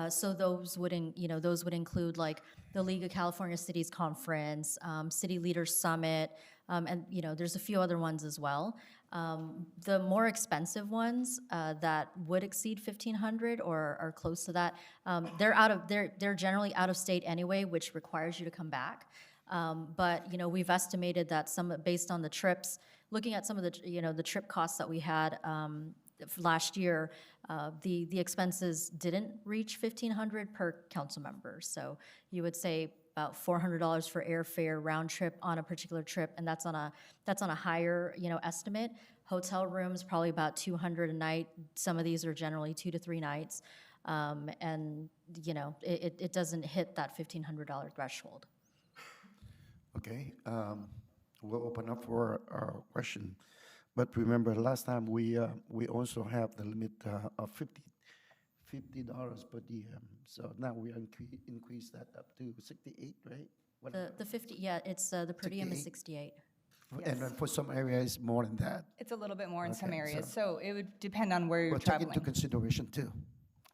So those would include like the League of California Cities Conference, City Leaders Summit, and there's a few other ones as well. The more expensive ones that would exceed $1,500 or are close to that, they're generally out of state anyway, which requires you to come back. But we've estimated that based on the trips, looking at some of the the trip costs that we had last year, the expenses didn't reach $1,500 per council member. So you would say about $400 for airfare round trip on a particular trip, and that's on a higher estimate. Hotel rooms probably about $200 a night. Some of these are generally 2 to 3 nights, and it doesn't hit that $1,500 threshold. Okay, we'll open up for our question. But remember, last time we also have the limit of $50 per diem. So now we increase that up to 68, right? The 50, yeah, it's the per diem is 68. And then for some areas, more than that. It's a little bit more in some Okay, areas, so it would depend on where you're We'll take traveling. into consideration too.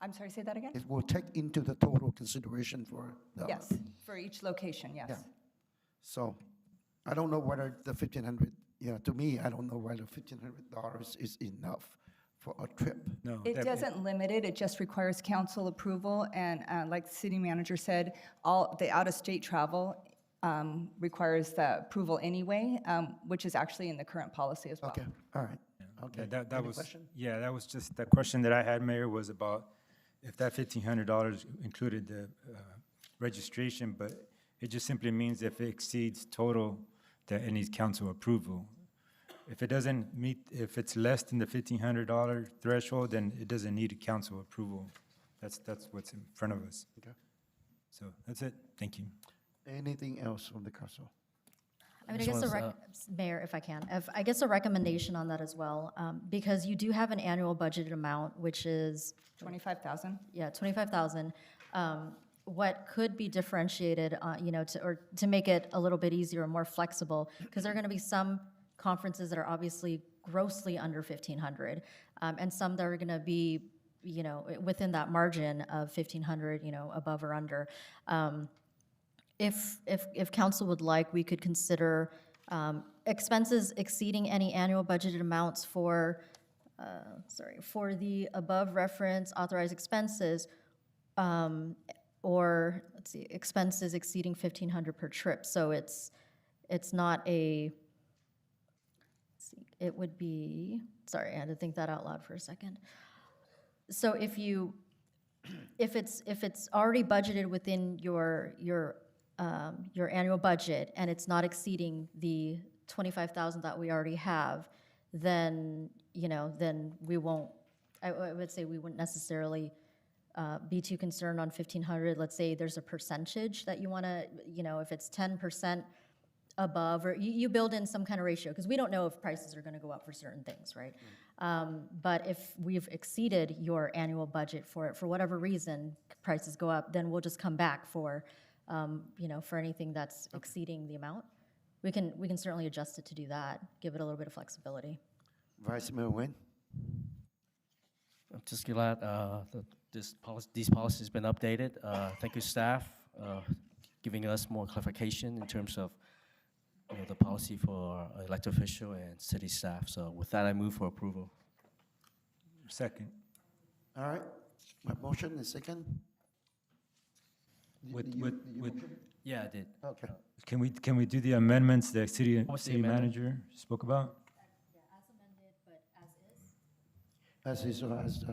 I'm sorry, say that again? It will take into the total consideration for the. Yes, for each location, yes. Yeah. So I don't know whether the $1,500, to me, I don't know whether $1,500 is enough for a trip. No. It doesn't limit it, it just requires council approval, and like the city manager said, all the out-of-state travel requires the approval anyway, which is actually in the current policy as well. Okay, all right. Okay. That Any was, question? yeah, that was just, the question that I had, Mayor, was about if that $1,500 included the registration, but it just simply means if it exceeds total, that it needs council approval. If it doesn't meet, if it's less than the $1,500 threshold, then it doesn't need a council approval. That's what's in front of us. Okay. So that's it. Thank you. Anything else from the council? I mean, I Just guess wanna Mayor, if I can, I guess a recommendation on that as well, because you do have an annual budgeted amount, which is, 25,000? yeah, 25,000. What could be differentiated, to make it a little bit easier and more flexible, because there are going to be some conferences that are obviously grossly under 1,500, and some that are going to be, within that margin of 1,500, above or under. If council would like, we could consider expenses exceeding any annual budgeted amounts for the above reference authorized expenses, or, let's see, expenses exceeding 1,500 per trip. So it's not a, let's see, it would be, sorry, I had to think that out loud for a second. So if it's already budgeted within your annual budget and it's not exceeding the 25,000 that we already have, then, then we won't, I would say we wouldn't necessarily be too concerned on 1,500. Let's say there's a percentage that you want to, if it's 10% above, or you build in some kind of ratio, because we don't know if prices are going to go up for certain things, right? But if we've exceeded your annual budget for it, for whatever reason, prices go up, then we'll just come back for, for anything that's exceeding the amount. We can certainly adjust it to do that, give it a little bit of flexibility. Vice Mayor Nguyen? I'm just glad that these policies have been updated. Thank you, staff, giving us more clarification in terms of the policy for elected official and city staff. So with that, I move for approval. Second. All right, my motion is second. With, Yeah, I did. Okay. can we do the amendments the city What's the city amendment? manager spoke about? As is, as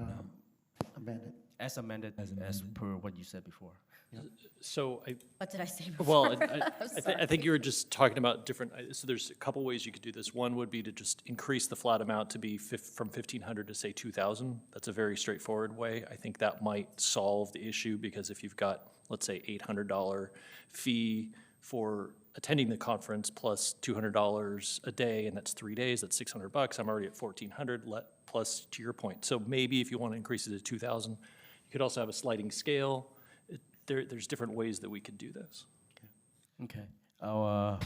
amended. As amended, as per what you said before. So What did I say before? well, I think you were just talking about different, so there's a couple ways you could do this. One would be to just increase the flat amount to be from 1,500 to say 2,000. That's a very straightforward way. I think that might solve the issue, because if you've got, let's say, $800 fee for attending the conference plus $200 a day, and that's 3 days, that's $600. I'm already at 1,400 plus, to your point. So maybe if you want to increase it to 2,000, you could also have a sliding scale. There's different ways that we could do this. Okay. I'll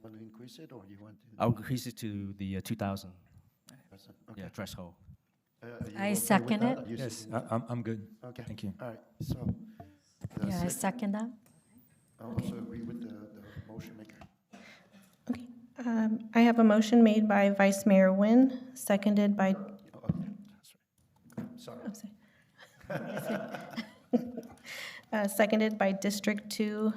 Want to increase it, or you want to? I'll increase it to the 2,000. Okay. Yeah, threshold. Are you I okay with second that? it. You Yes, second I'm good. Okay. Thank you. All right, so. the Yeah, I second that. I also agree with the motion maker. Okay. I have a motion made by Vice Mayor Nguyen, seconded by, Oh, okay, that's right. Sorry. seconded by District 2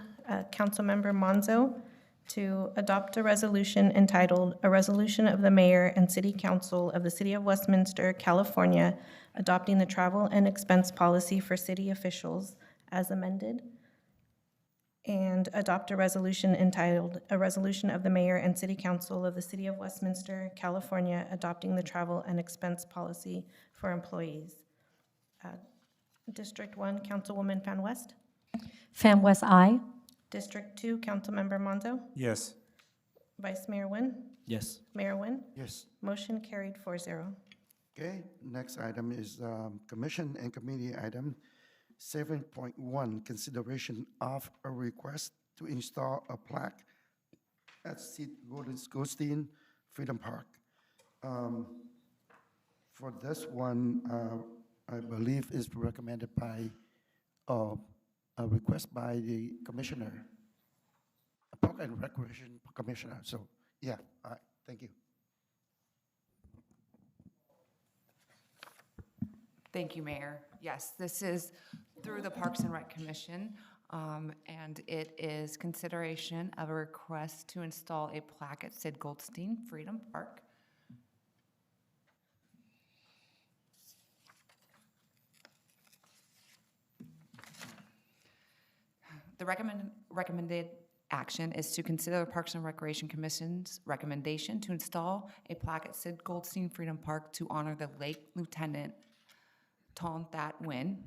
Councilmember Monzo, to adopt a resolution entitled, "A Resolution of the Mayor and City Council of the City of Westminster, California, adopting the travel and expense policy for city officials as amended," and adopt a resolution entitled, "A Resolution of the Mayor and City Council of the City of Westminster, California, adopting the travel and expense policy for employees." District 1, Councilwoman Fan West. Fan West, aye. District 2, Councilmember Monzo. Yes. Vice Mayor Nguyen. Yes. Mayor Nguyen. Yes. Motion carried 4-0. Okay, next item is commission and committee item 7.1, consideration of a request to install a plaque at Sid Goldstein Freedom Park. For this one, I believe is recommended by, a request by the commissioner, a Park and Recreation Commissioner. So, yeah, all right, thank you. Thank you, Mayor. Yes, this is through the Parks and Rec Commission, and it is consideration of a request to install a plaque at Sid Goldstein Freedom Park. The recommended action is to consider the Parks and Recreation Commission's recommendation to install a plaque at Sid Goldstein Freedom Park to honor the late Lieutenant Ton That Nguyen.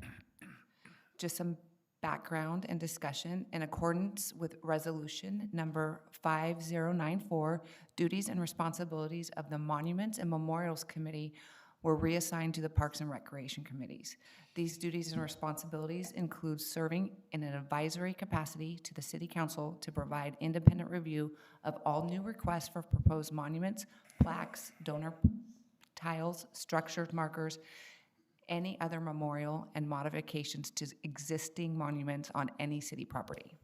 Just some background and discussion in accordance with Resolution Number 5094, duties and responsibilities of the Monuments and Memorials Committee were reassigned to the Parks and Recreation Committees. These duties and responsibilities include serving in an advisory capacity to the City Council to provide independent review of all new requests for proposed monuments, plaques, donor tiles, structured markers, any other memorial, and modifications to existing monuments on any city property.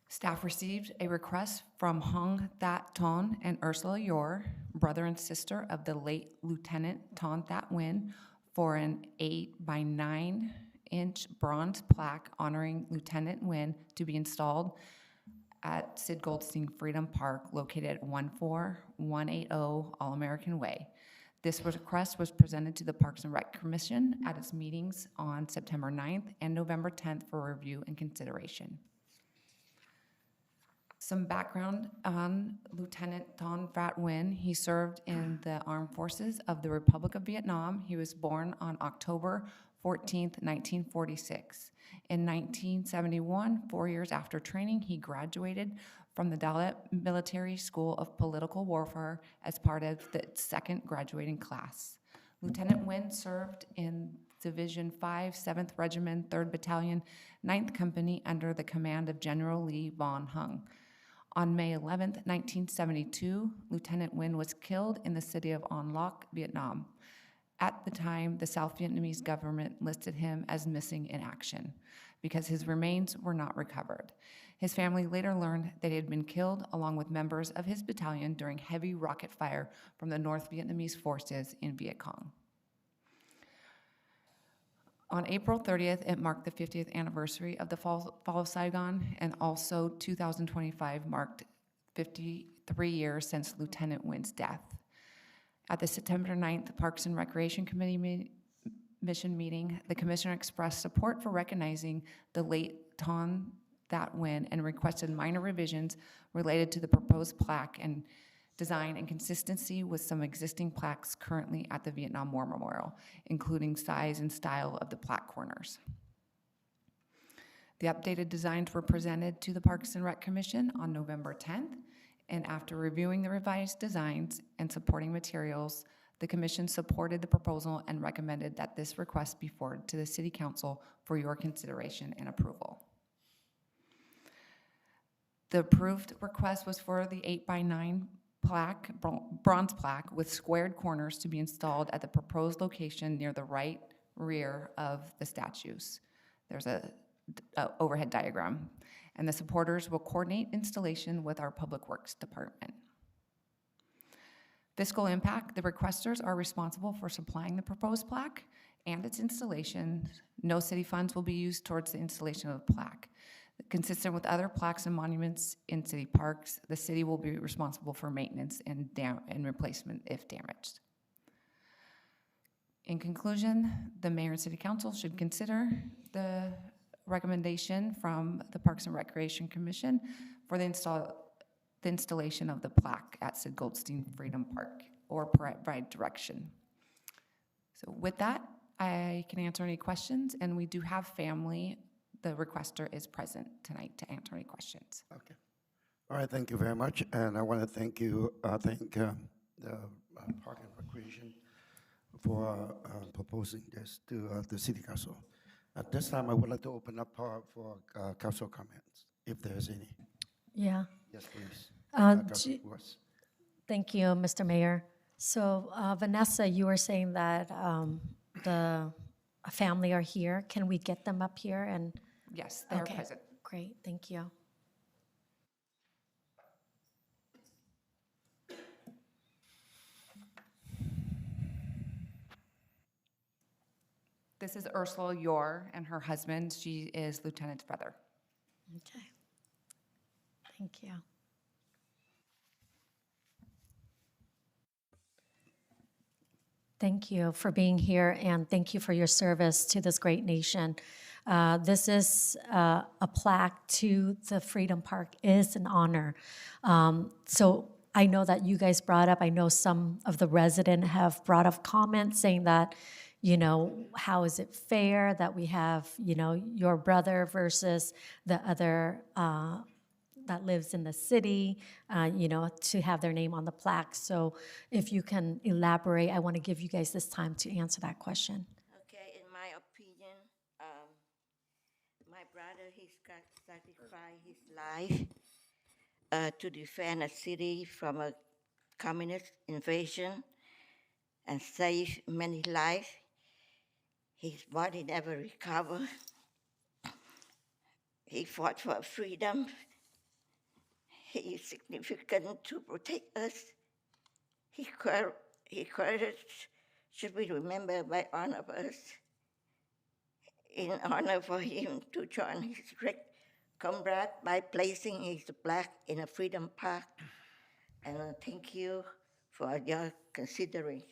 Staff received a request from Hong That Ton and Ursula Yor, brother and sister of the late Lieutenant Ton That Nguyen, for an 8 by 9-inch bronze plaque honoring Lieutenant Nguyen to be installed at Sid Goldstein Freedom Park, located at 14180 All-American Way. This request was presented to the Parks and Rec Commission at its meetings on September 9th and November 10th for review and consideration. Some background on Lieutenant Ton That Nguyen. He served in the Armed Forces of the Republic of Vietnam. He was born on October 14th, 1946. In 1971, 4 years after training, he graduated from the Dalit Military School of Political Warfare as part of the second graduating class. Lieutenant Nguyen served in Division 5, 7th Regiment, 3rd Battalion, 9th Company under the command of General Lee Von Hung. On May 11th, 1972, Lieutenant Nguyen was killed in the city of An Loc, Vietnam. At the time, the South Vietnamese government listed him as missing in action because his remains were not recovered. His family later learned that he had been killed along with members of his battalion during heavy rocket fire from the North Vietnamese forces in Viet Cong. On April 30th, it marked the 50th anniversary of the fall of Saigon, and also 2025 marked 53 years since Lieutenant Nguyen's death. At the September 9th Parks and Recreation Committee mission meeting, the commissioner expressed support for recognizing the late Ton That Nguyen and requested minor revisions related to the proposed plaque and design and consistency with some existing plaques currently at the Vietnam War Memorial, including size and style of the plaque corners. The updated designs were presented to the Parks and Rec Commission on November 10th, and after reviewing the revised designs and supporting materials, the commission supported the proposal and recommended that this request be forwarded to the City Council for your consideration and approval. The approved request was for the 8 by 9 plaque, bronze plaque with squared corners to be installed at the proposed location near the right rear of the statues. There's a overhead diagram, and the supporters will coordinate installation with our Public Works Department. Fiscal impact: the requesters are responsible for supplying the proposed plaque and its installation. No city funds will be used towards the installation of the plaque. Consistent with other plaques and monuments in city parks, the city will be responsible for maintenance and replacement if damaged. In conclusion, the mayor and city council should consider the recommendation from the Parks and Recreation Commission for the installation of the plaque at Sid Goldstein Freedom Park, or provide direction. So with that, I can answer any questions, and we do have family. The requester is present tonight to answer any questions. Okay. All right, thank you very much. And I want to thank the Park and Recreation for proposing this to the City Council. At this time, I would like to open up for council comments, if there's any. Yeah. Yes, please. Thank you, Mr. Mayor. So Vanessa, you were saying that the family are here. Can we get them up here? And yes, they're okay, present. Great, thank you. This is Ursula Yor and her husband. She is Lieutenant's brother. Okay. Thank you. Thank you for being here, and thank you for your service to this great nation. This is a plaque to the Freedom Park. It is an honor. So I know that you guys brought up, I know some of the residents have brought up comments saying that, how is it fair that we have, your brother versus the other that lives in the city, to have their name on the plaque. So if you can elaborate, I want to give you guys this time to answer that question. Okay, in my opinion, my brother, he's got sacrificed his life to defend a city from a communist invasion and save many lives. His body never recovered. He fought for freedom. He is significant to protect us. His courage should be remembered by all of us in honor for him to join his great comrade by placing his plaque in a Freedom Park. And thank you for your consideration.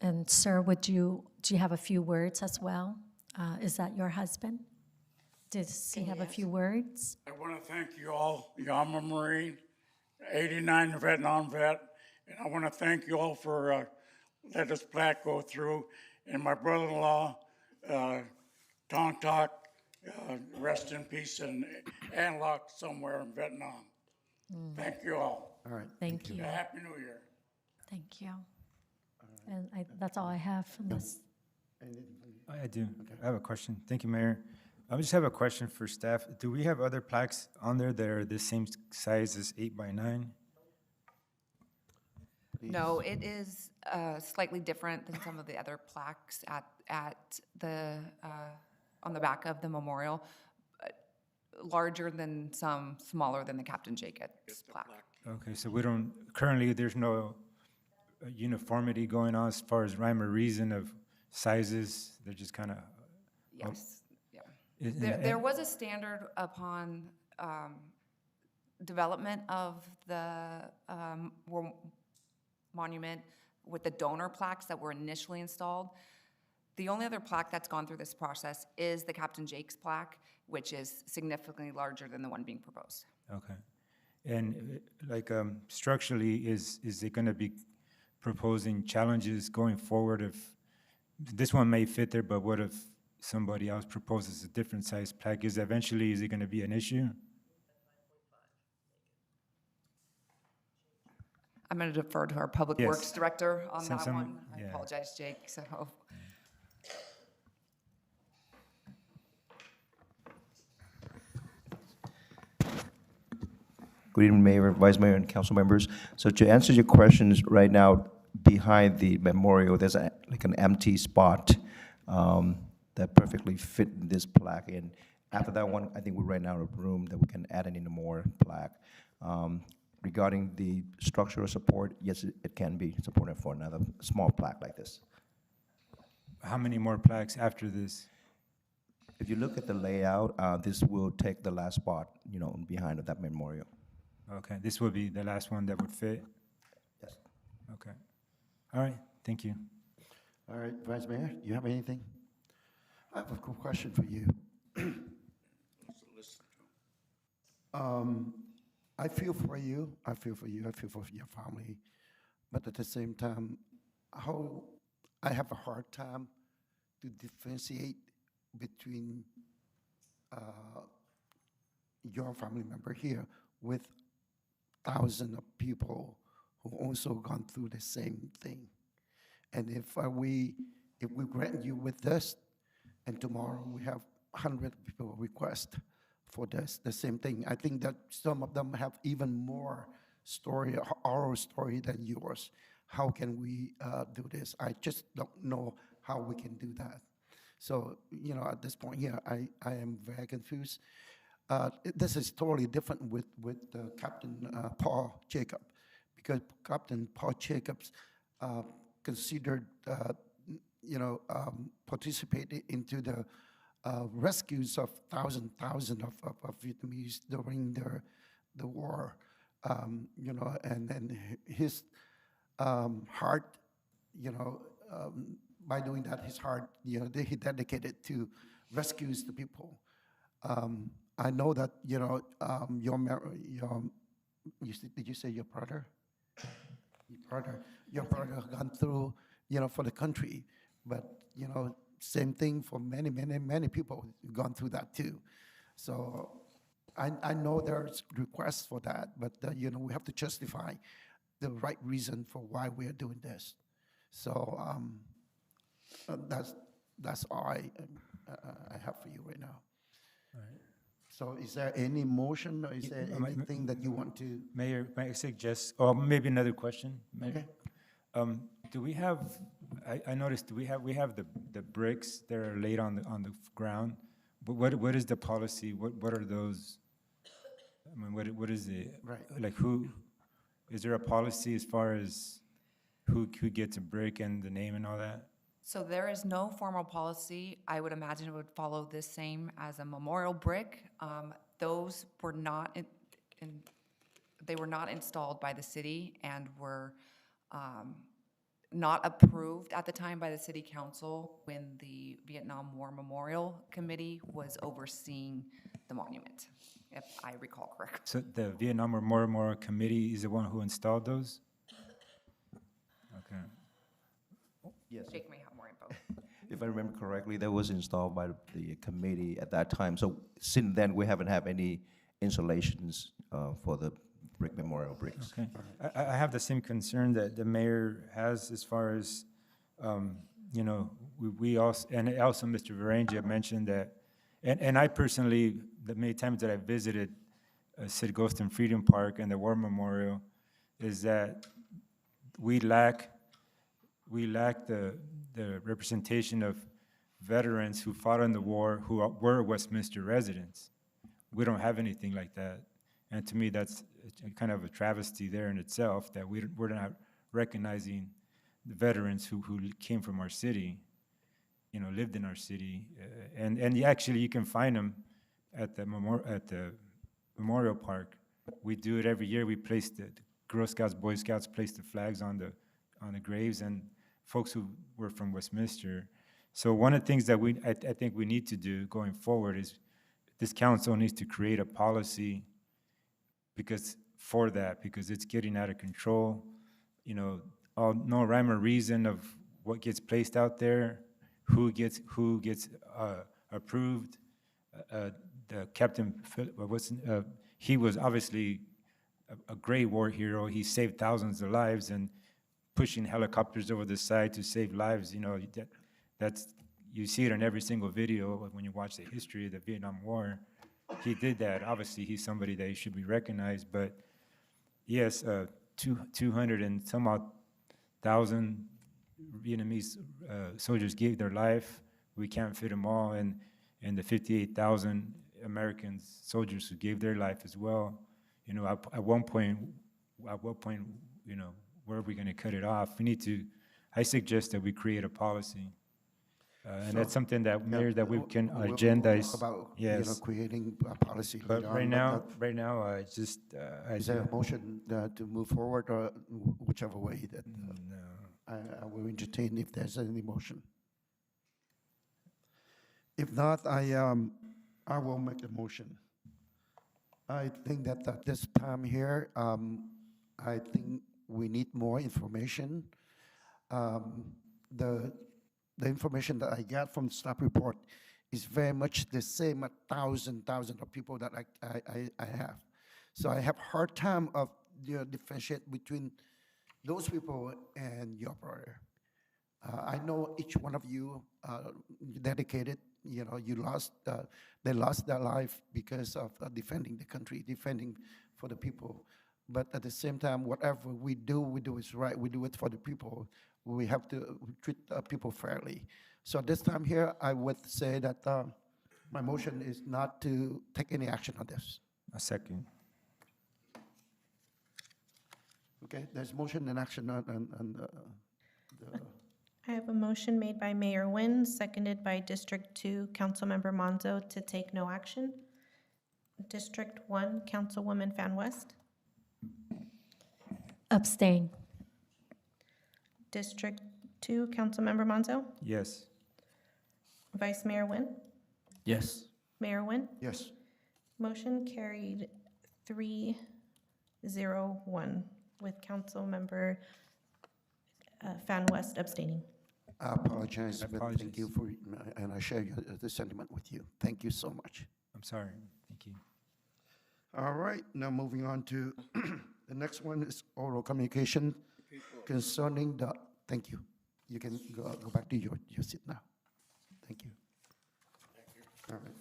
And sir, do you have a few words as well? Is that your husband? Does he have a few words? I want to thank you all. I'm a Marine, 89 Vietnam vet, and I want to thank you all for letting this plaque go through. And my brother-in-law, Tong Tok, rest in peace, and locked somewhere in Vietnam. Thank you all. All right. Thank you. Happy New Year. Thank you. And that's all I have from this. I do. I have a question. Thank you, Mayor. I just have a question for staff. Do we have other plaques on there that are the same size as 8 by 9? No, it is slightly different than some of the other plaques at the on the back of the memorial. Larger than some, smaller than the Captain Jacobs plaque. Okay, so there's no uniformity going on as far as rhyme or reason of sizes. They're just kind of. Yes. There was a standard upon development of the monument with the donor plaques that were initially installed. The only other plaque that's gone through this process is the Captain Jake's plaque, which is significantly larger than the one being proposed. Okay. And structurally, is it going to be proposing challenges going forward? If this one may fit there, but what if somebody else proposes a different size plaque? Is it going to be an issue? I'm going to defer to our Public Yes. Works Director on that Some- one. I yeah. apologize, Jake. So. Good evening, Mayor, Vice Mayor, and council members. So to answer your questions, right now, behind the memorial, there's like an empty spot that perfectly fit this plaque. And after that one, I think we're right now in a room that we can add any more plaque. Regarding the structural support, yes, it can be supported for another small plaque like this. How many more plaques after this? If you look at the layout, this will take the last spot, behind of that memorial. Okay, this will be the last one that would fit? Yes. Okay. All right, thank you. All right, Vice Mayor, do you have anything? I have a quick question for you. I feel for you. I feel for you. I feel for your family. But at the same time, I have a hard time to differentiate between your family member here with thousands of people who also gone through the same thing. And if we grant you with this, and tomorrow we have 100 people request for this, the same thing, I think that some of them have even more oral story than yours. How can we do this? I just don't know how we can do that. So, at this point here, I am very confused. This is totally different with Captain Paul Jacob, because Captain Paul Jacobs considered, participated into the rescues of thousands of Vietnamese during the war, and then his heart, by doing that, his heart, he dedicated to rescues the people. I know that, did you say your brother? Your brother gone through, for the country. But, same thing for many, many, many people who've gone through that too. So I know there's requests for that, but, we have to justify the right reason for why we are doing this. So that's all I have for you right now. So is there any motion, or is there anything that you want to? Mayor, may I suggest, or maybe another question? Mayor? Okay. Do we have, I noticed, we have the bricks that are laid on the ground, but what is the policy? What are those? I mean, what is it? Right. Like is there a policy as far as who gets a brick and the name and all that? So there is no formal policy. I would imagine it would follow this same as a memorial brick. Those were not they were not installed by the city and were not approved at the time by the city council when the Vietnam War Memorial Committee was overseeing the monument, if I recall correctly. So the Vietnam Memorial Committee is the one who installed those? Okay. Yes. Jake may have more info. If I remember correctly, that was installed by the committee at that time. So since then, we haven't had any installations for the brick memorial bricks. Okay. I have the same concern that the mayor has as far as, we also, and also Mr. Varengia mentioned that, and I personally, the many times that I visited Sid Goldston Freedom Park and the War Memorial, is that we lack the representation of veterans who fought in the war who were Westminster residents. We don't have anything like that. And to me, that's kind of a travesty there in itself, that we're not recognizing the veterans who came from our city, lived in our city. And actually, you can find them at the Memorial Park. We do it every year. We place the Girl Scouts, Boy Scouts place the flags on the graves, and folks who were from Westminster. So one of the things that I think we need to do going forward is this council needs to create a policy because it's getting out of control. No rhyme or reason of what gets placed out there, who gets approved. The Captain, he was obviously a great war hero. He saved thousands of lives, and pushing helicopters over the side to save lives, you see it in every single video when you watch the history of the Vietnam War. He did that. Obviously, he's somebody that should be recognized, but yes, 200 and some odd thousand Vietnamese soldiers gave their life. We can't fit them all, and the 58,000 American soldiers who gave their life as well. At what point, where are we going to cut it off? I suggest that we create a policy. And that's something that, Mayor, that we can agendize. About, yes. Creating a policy. But later right on, now, but is there a motion to move forward, or whichever way that I will entertain if there's any motion? If not, I will make the motion. I think that at this time here, I think we need more information. The information that I got from the staff report is very much the same, thousand of people that I have. So I have hard time of differentiate between those people and your brother. I know each one of you dedicated. They lost their life because of defending the country, defending for the people. But at the same time, whatever we do is right. We do it for the people. We have to treat people fairly. So at this time here, I would say that my motion is not to take any action on this. A second. Okay, there's motion and action on I have a motion made by Mayor Nguyen, seconded by District 2 Councilmember Monzo to take no action. District 1 Councilwoman Fan West. Abstain. District 2 Councilmember Monzo. Yes. Vice Mayor Nguyen. Yes. Mayor Nguyen. Yes. Motion carried 3-0-1 with Councilmember Fan West abstaining. I apologize, but thank Apologies. you for, and I share the sentiment with you. Thank you so much. I'm sorry. Thank you. All right, now moving on to, the next one is oral communication concerning the, thank you. You can go back to your seat now. Thank you. All right.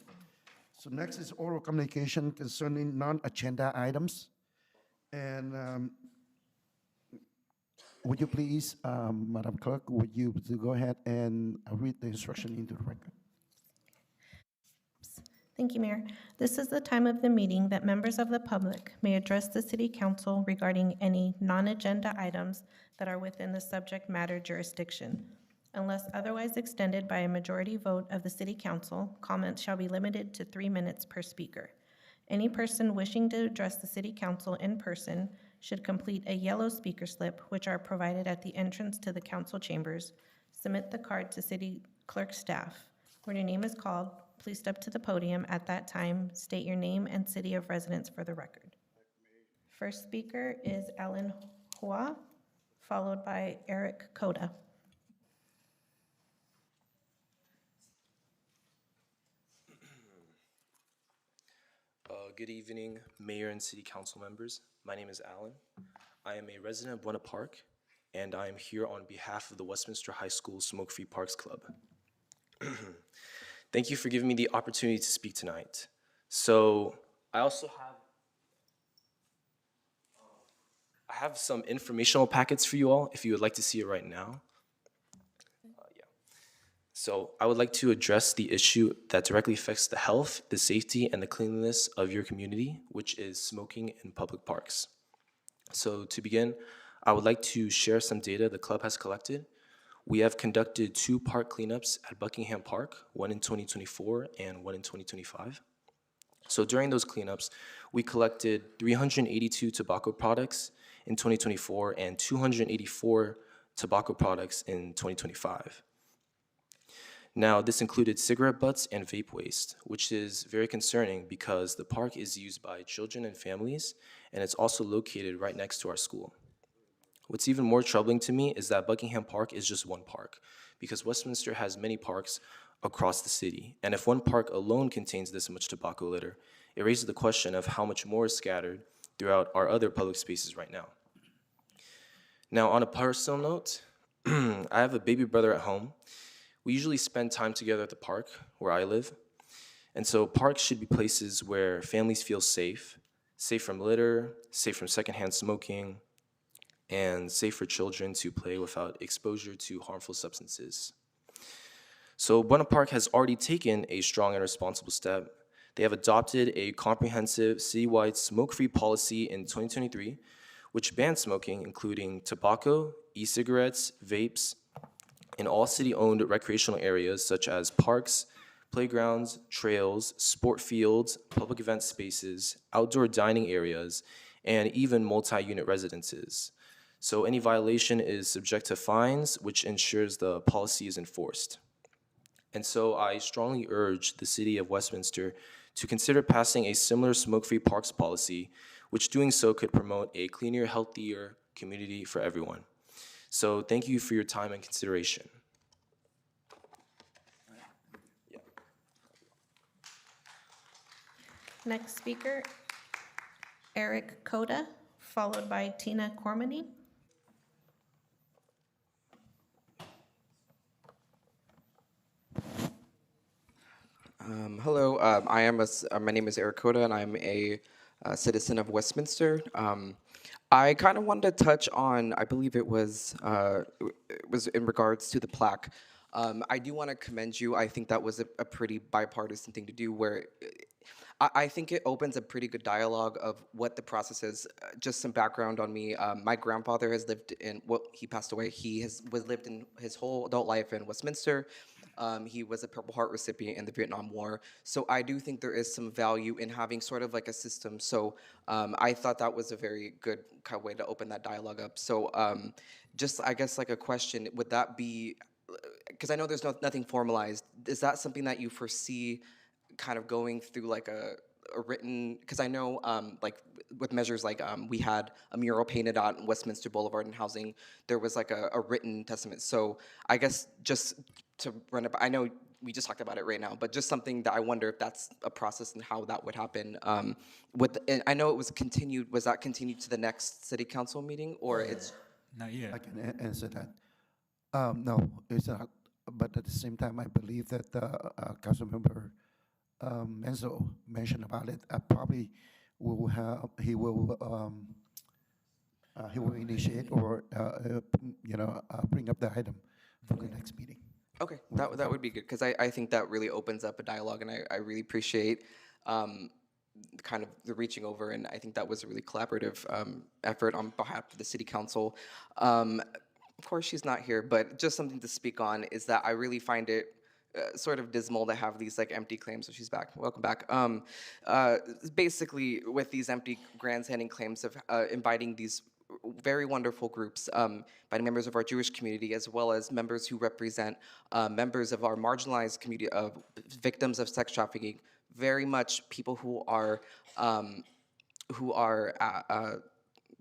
So next is oral communication concerning non-agenda items. And would you please, Madam Clerk, would you go ahead and read the instruction into the record? Thank you, Mayor. This is the time of the meeting that members of the public may address the City Council regarding any non-agenda items that are within the subject matter jurisdiction. Unless otherwise extended by a majority vote of the City Council, comments shall be limited to 3 minutes per speaker. Any person wishing to address the City Council in person should complete a yellow speaker slip, which are provided at the entrance to the council chambers. Submit the card to City Clerk staff. When your name is called, please step to the podium at that time, state your name and city of residence for the record. First speaker is Ellen Hua, followed by Eric Koda. Good evening, Mayor and City Council members. My name is Alan. I am a resident of Buena Park, and I am here on behalf of the Westminster High School Smoke-Free Parks Club. Thank you for giving me the opportunity to speak tonight. So I also have some informational packets for you all if you would like to see it right now. So I would like to address the issue that directly affects the health, the safety, and the cleanliness of your community, which is smoking in public parks. So to begin, I would like to share some data the club has collected. We have conducted 2 park cleanups at Buckingham Park, one in 2024 and one in 2025. So during those cleanups, we collected 382 tobacco products in 2024 and 284 tobacco products in 2025. Now, this included cigarette butts and vape waste, which is very concerning because the park is used by children and families, and it's also located right next to our school. What's even more troubling to me is that Buckingham Park is just one park, because Westminster has many parks across the city, and if one park alone contains this much tobacco litter, it raises the question of how much more is scattered throughout our other public spaces right now. Now, on a personal note, I have a baby brother at home. We usually spend time together at the park where I live. And so parks should be places where families feel safe, safe from litter, safe from secondhand smoking, and safe for children to play without exposure to harmful substances. So Buena Park has already taken a strong and responsible step. They have adopted a comprehensive citywide smoke-free policy in 2023, which bans smoking, including tobacco, e-cigarettes, vapes, in all city-owned recreational areas such as parks, playgrounds, trails, sport fields, public event spaces, outdoor dining areas, and even multi-unit residences. So any violation is subject to fines, which ensures the policy is enforced. And so I strongly urge the City of Westminster to consider passing a similar smoke-free parks policy, which doing so could promote a cleaner, healthier community for everyone. So thank you for your time and consideration. Next speaker, Eric Koda, followed by Tina Cormany. Hello, my name is Eric Koda, and I'm a citizen of Westminster. I kind of wanted to touch on, I believe it was in regards to the plaque. I do want to commend you. I think that was a pretty bipartisan thing to do, where I think it opens a pretty good dialogue of what the process is. Just some background on me. My grandfather has lived in, well, he passed away. He lived in his whole adult life in Westminster. He was a Purple Heart recipient in the Vietnam War. So I do think there is some value in having sort of like a system. So I thought that was a very good kind of way to open that dialogue up. So just, I guess, like a question, would that be, because I know there's nothing formalized, is that something that you foresee kind of going through like a written, because I know like with measures like we had a mural painted on Westminster Boulevard and housing, there was like a written testament. So I guess just to run it, I know we just talked about it right now, but just something that I wonder if that's a process and how that would happen. And I know it was continued, was that continued to the next city council meeting or it's? Not yet. I can answer that. No, it's not. But at the same time, I believe that Councilmember Menzo mentioned about it. Probably will have he will initiate or bring up the item for the next meeting. Okay, that would be good, because I think that really opens up a dialogue, and I really appreciate kind of the reaching over, and I think that was a really collaborative effort on behalf of the city council. Of course, she's not here, but just something to speak on is that I really find it sort of dismal to have these like empty claims. So she's back. Welcome back. Basically, with these empty grandstanding claims of inviting these very wonderful groups, by members of our Jewish community, as well as members who represent members of our marginalized community of victims of sex trafficking, very much people who are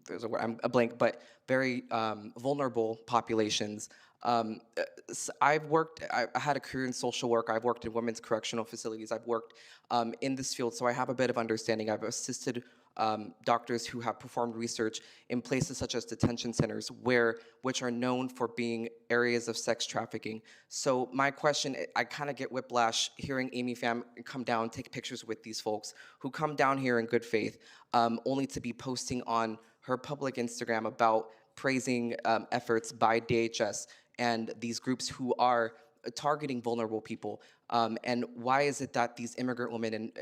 there's a word, I'm a blank, but very vulnerable populations. I had a career in social work. I've worked in women's correctional facilities. I've worked in this field, so I have a bit of understanding. I've assisted doctors who have performed research in places such as detention centers, which are known for being areas of sex trafficking. So my question, I kind of get whiplash hearing Amy Pham come down, take pictures with these folks who come down here in good faith, only to be posting on her public Instagram about praising efforts by DHS and these groups who are targeting vulnerable people. And why is it that these immigrant women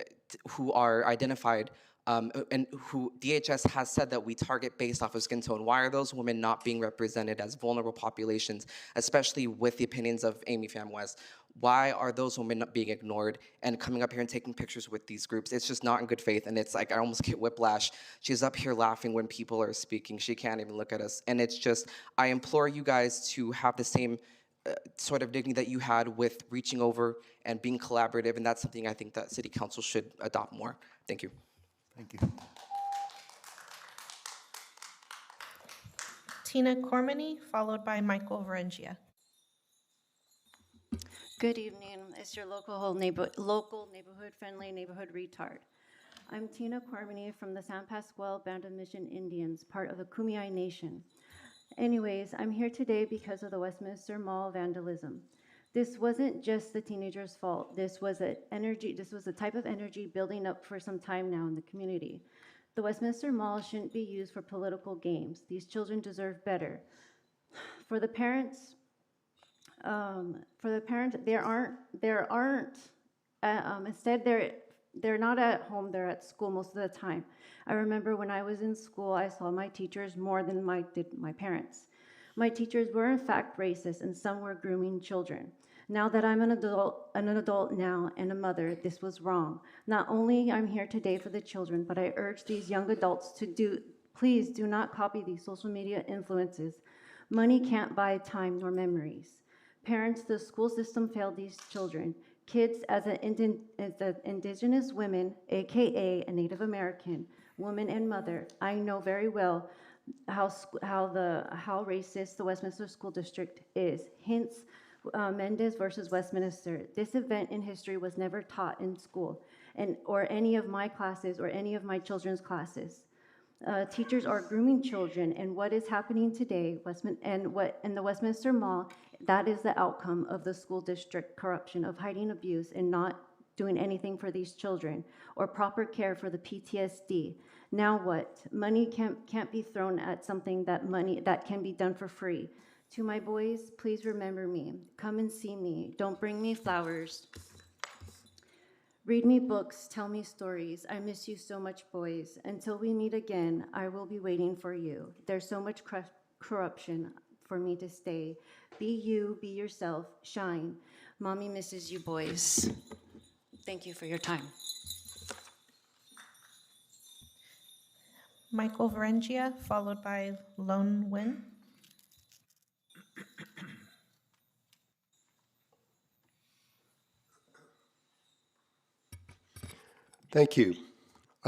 who are identified and who DHS has said that we target based off of skin tone, why are those women not being represented as vulnerable populations, especially with the opinions of Amy Pham West? Why are those women not being ignored and coming up here and taking pictures with these groups? It's just not in good faith, and it's like I almost get whiplash. She's up here laughing when people are speaking. She can't even look at us. And it's just, I implore you guys to have the same sort of dignity that you had with reaching over and being collaborative, and that's something I think that City Council should adopt more. Thank you. Thank you. Tina Cormany, followed by Michael Varengia. Good evening. It's your local neighborhood-friendly neighborhood retard. I'm Tina Cormany from the San Pasqual Band of Mission Indians, part of the Kumeyaay Nation. Anyways, I'm here today because of the Westminster Mall vandalism. This wasn't just the teenagers' fault. This was a type of energy building up for some time now in the community. The Westminster Mall shouldn't be used for political games. These children deserve better. For the parents, instead they're not at home, they're at school most of the time. I remember when I was in school, I saw my teachers more than did my parents. My teachers were in fact racist, and some were grooming children. Now that I'm an adult now and a mother, this was wrong. Not only I'm here today for the children, but I urge these young adults please do not copy these social media influences. Money can't buy time nor memories. Parents, the school system failed these children. Kids, as an indigenous women, AKA a Native American woman and mother, I know very well how racist the Westminster School District is. Hence, Mendez versus Westminster. This event in history was never taught in school, or any of my classes or any of my children's classes. Teachers are grooming children, and what is happening today, in the Westminster Mall, that is the outcome of the school district corruption, of hiding abuse and not doing anything for these children, or proper care for the PTSD. Now what? Money can't be thrown at something that can be done for free. To my boys, please remember me. Come and see me. Don't bring me flowers. Read me books, tell me stories. I miss you so much, boys. Until we meet again, I will be waiting for you. There's so much corruption for me to stay. Be you, be yourself, shine. Mommy misses you, boys. Thank you for your time. Michael Varengia, followed by Lone Nguyen. Thank you.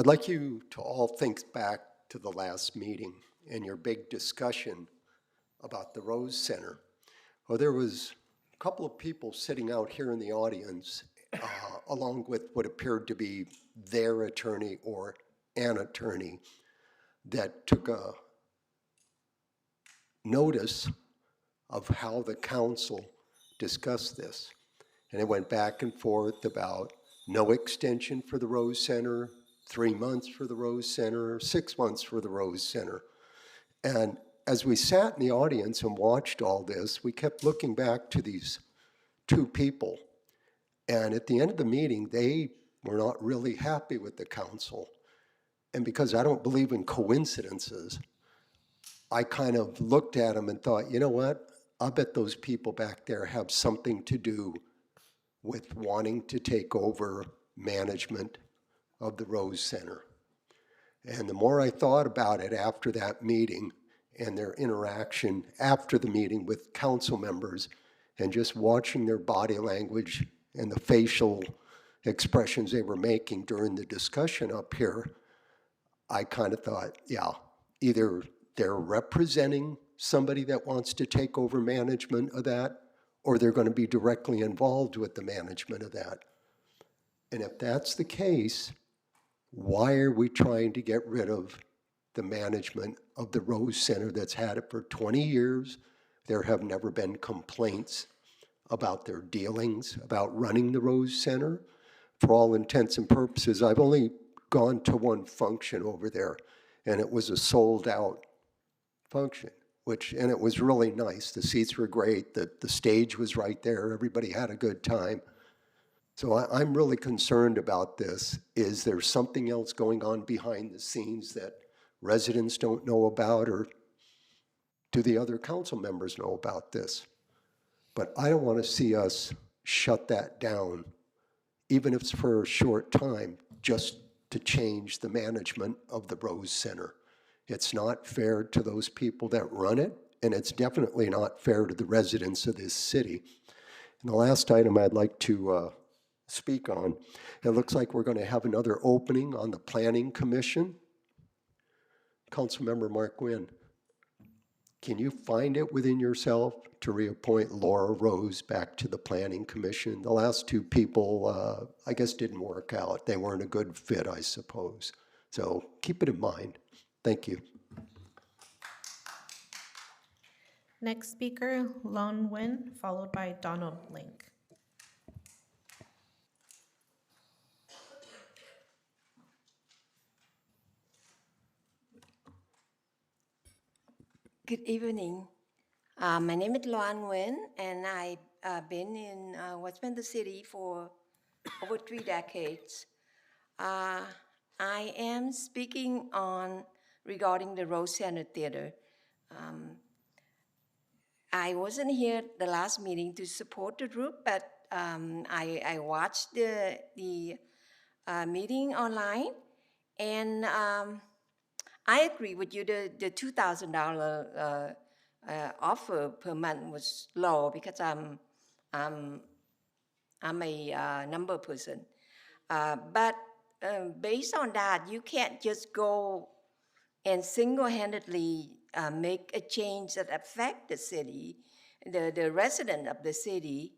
I'd like you to all think back to the last meeting and your big discussion about the Rose Center. Well, there was a couple of people sitting out here in the audience, along with what appeared to be their attorney or an attorney, that took a notice of how the council discussed this. And it went back and forth about no extension for the Rose Center, 3 months for the Rose Center, 6 months for the Rose Center. And as we sat in the audience and watched all this, we kept looking back to these two people. And at the end of the meeting, they were not really happy with the council. And because I don't believe in coincidences, I kind of looked at them and thought, you know what? I bet those people back there have something to do with wanting to take over management of the Rose Center. And the more I thought about it after that meeting and their interaction after the meeting with council members and just watching their body language and the facial expressions they were making during the discussion up here, I kind of thought, yeah, either they're representing somebody that wants to take over management of that, or they're going to be directly involved with the management of that. And if that's the case, why are we trying to get rid of the management of the Rose Center that's had it for 20 years? There have never been complaints about their dealings, about running the Rose Center. For all intents and purposes, I've only gone to one function over there, and it was a sold-out function, and it was really nice. The seats were great, the stage was right there, everybody had a good time. So I'm really concerned about this. Is there something else going on behind the scenes that residents don't know about, or do the other council members know about this? But I don't want to see us shut that down, even if it's for a short time, just to change the management of the Rose Center. It's not fair to those people that run it, and it's definitely not fair to the residents of this city. And the last item I'd like to speak on, it looks like we're going to have another opening on the Planning Commission. Councilmember Mark Wynn, can you find it within yourself to reappoint Laura Rose back to the Planning Commission? The last two people, I guess, didn't work out. They weren't a good fit, I suppose. So keep it in mind. Thank you. Next speaker, Lon Nguyen, followed by Donald Link. Good evening. My name is Loan Nguyen, and I've been in Westminster City for over 3 decades. I am speaking on regarding the Rose Center Theater. I wasn't here the last meeting to support the group, but I watched the meeting online, and I agree with you. The $2,000 offer per month was low because I'm a number person. But based on that, you can't just go and single-handedly make a change that affect the city, the resident of the city,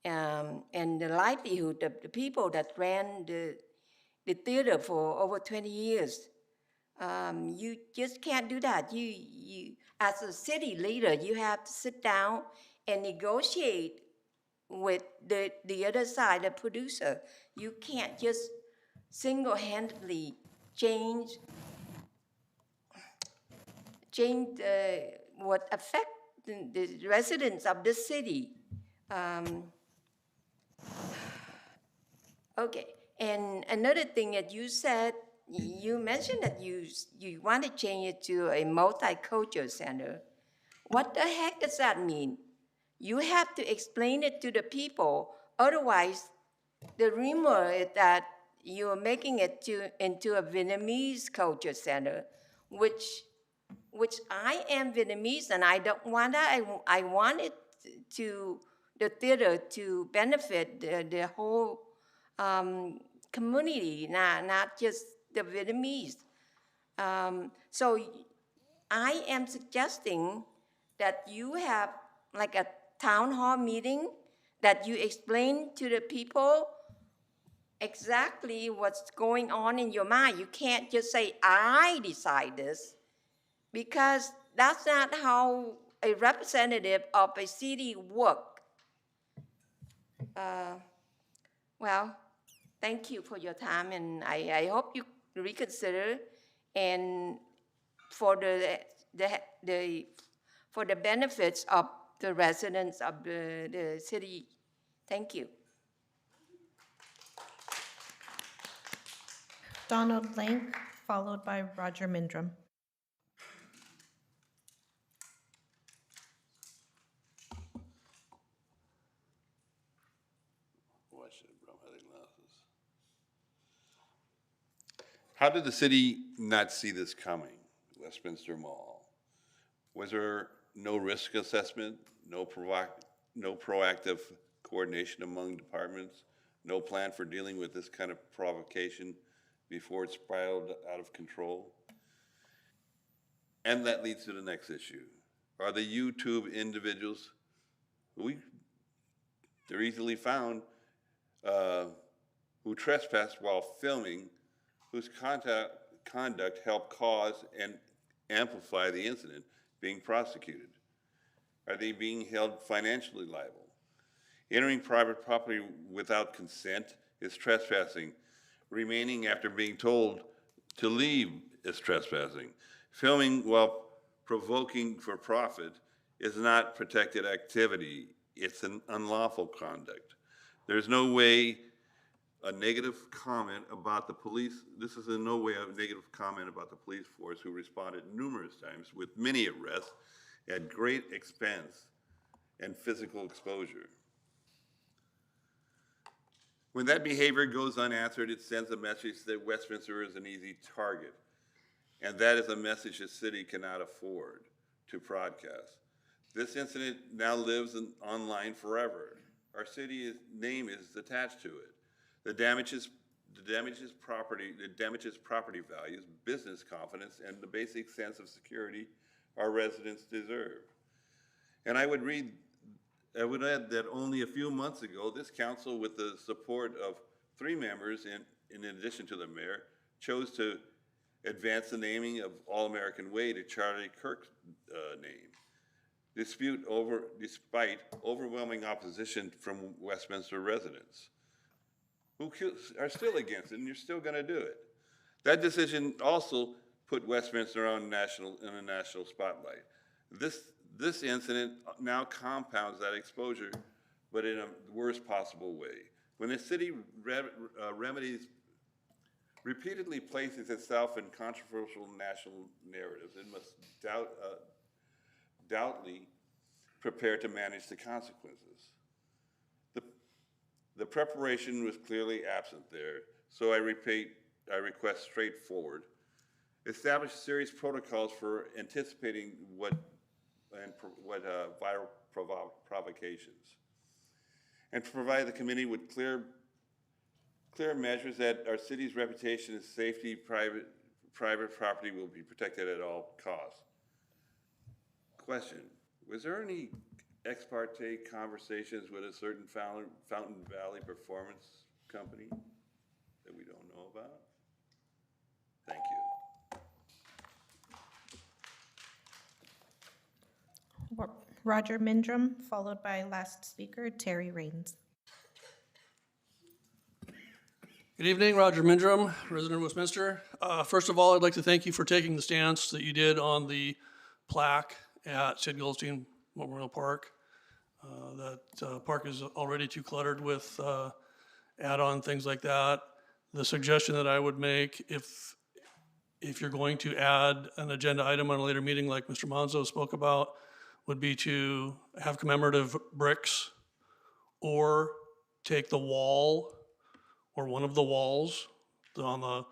and the livelihood of the people that ran the theater for over 20 years. You just can't do that. You, as a city leader, you have to sit down and negotiate with the other side, the producer. You can't just single-handedly change what affect the residents of the city. Okay, and another thing that you said, you mentioned that you want to change it to a multicultural center. What the heck does that mean? You have to explain it to the people. Otherwise, the rumor is that you're making it into a Vietnamese culture center, which I am Vietnamese, and I don't want that. I want it to the theater to benefit the whole community, not just the Vietnamese. So I am suggesting that you have like a town hall meeting, that you explain to the people exactly what's going on in your mind. You can't just say, I decide this, because that's not how a representative of a city work. Well, thank you for your time, and I hope you reconsider, and for the benefits of the residents of the city. Thank you. Donald Blank, followed by Roger Mindrum. How did the city not see this coming, Westminster Mall? Was there no risk assessment, no proactive coordination among departments, no plan for dealing with this kind of provocation before it spiraled out of control? And that leads to the next issue. Are the YouTube individuals, they're easily found, who trespassed while filming, whose conduct helped cause and amplify the incident, being prosecuted? Are they being held financially liable? Entering private property without consent is trespassing. Remaining after being told to leave is trespassing. Filming while provoking for profit is not protected activity. It's an unlawful conduct. There's no way a negative comment about the police, this is in no way a negative comment about the police force, who responded numerous times with many arrests at great expense and physical exposure. When that behavior goes unanswered, it sends a message that Westminster is an easy target. And that is a message the city cannot afford to broadcast. This incident now lives online forever. Our city's name is attached to it. The damages property values, business confidence, and the basic sense of security our residents deserve. And I would add that only a few months ago, this council, with the support of 3 members in addition to the mayor, chose to advance the naming of All-American Way to Charlie Kirk's name, despite overwhelming opposition from Westminster residents, who are still against it, and you're still going to do it. That decision also put Westminster in a national spotlight. This incident now compounds that exposure, but in a worst possible way. When the city repeatedly places itself in controversial national narratives, it must doubtly prepare to manage the consequences. The preparation was clearly absent there, so I request straightforward. Establish serious protocols for anticipating viral provocations, and provide the committee with clear measures that our city's reputation and safety, private property will be protected at all costs. Question: was there any ex parte conversations with a certain Fountain Valley performance company that we don't know about? Thank you. Roger Mindrum, followed by last speaker, Terry Raines. Good evening, Roger Mindrum, resident of Westminster. First of all, I'd like to thank you for taking the stance that you did on the plaque at Sid Goldstein Memorial Park. That park is already too cluttered with add-on things like that. The suggestion that I would make, if you're going to add an agenda item on a later meeting like Mr. Monzo spoke about, would be to have commemorative bricks, or take the wall or one of the walls on the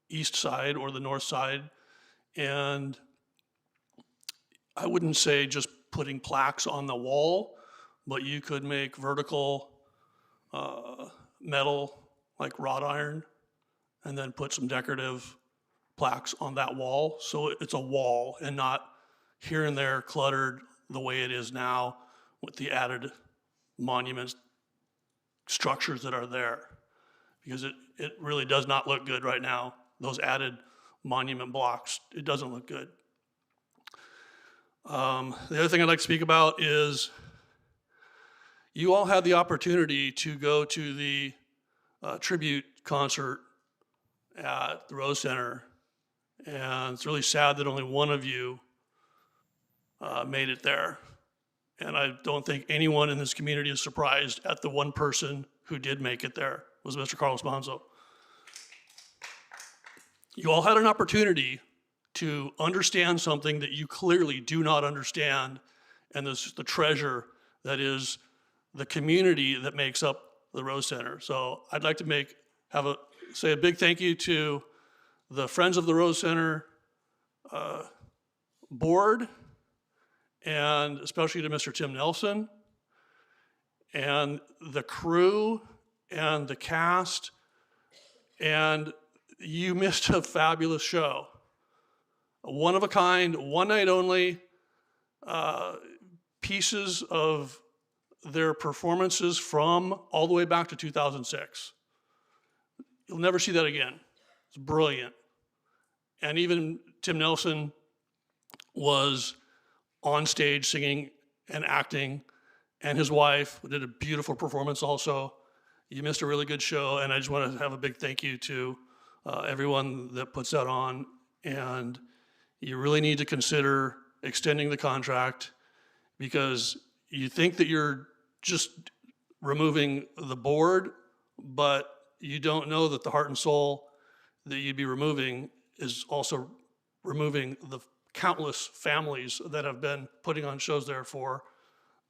east side or the north side, and I wouldn't say just putting plaques on the wall, but you could make vertical metal, like wrought iron, and then put some decorative plaques on that wall, so it's a wall and not here and there cluttered the way it is now with the added monuments structures that are there. Because it really does not look good right now. Those added monument blocks, it doesn't look good. The other thing I'd like to speak about is you all had the opportunity to go to the tribute concert at the Rose Center, and it's really sad that only one of you made it there. And I don't think anyone in this community is surprised at the one person who did make it there, was Mr. Carlos Bonzo. You all had an opportunity to understand something that you clearly do not understand, and this the treasure that is the community that makes up the Rose Center. So I'd like to say a big thank you to the Friends of the Rose Center board, and especially to Mr. Tim Nelson, and the crew, and the cast, and you missed a fabulous show. A one of a kind, one night only, pieces of their performances from all the way back to 2006. You'll never see that again. It's brilliant. And even Tim Nelson was on stage singing and acting, and his wife did a beautiful performance also. You missed a really good show, and I just want to have a big thank you to everyone that puts that on. And you really need to consider extending the contract, because you think that you're just removing the board, but you don't know that the heart and soul that you'd be removing is also removing the countless families that have been putting on shows there for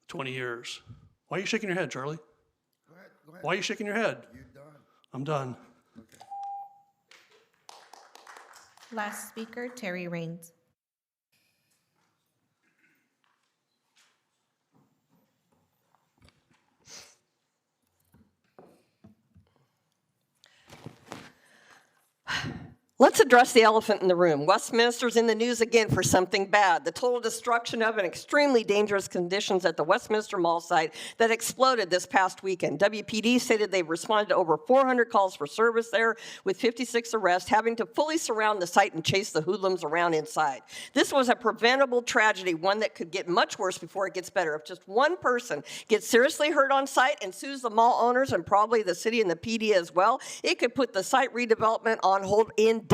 20 years. Why are you shaking your head, Charlie? Go ahead. Why are you shaking your head? You're done. I'm done. Okay. Last speaker, Terry Raines. Let's address the elephant in the room. Westminster's in the news again for something bad. The total destruction of and extremely dangerous conditions at the Westminster Mall site that exploded this past weekend. WPD stated they've responded to over 400 calls for service there, with 56 arrests, having to fully surround the site and chase the hoodlums around inside. This was a preventable tragedy, one that could get much worse before it gets better. If just one person gets seriously hurt on site and sues the mall owners and probably the city and the PD as well, it could put the site redevelopment on hold indefinitely.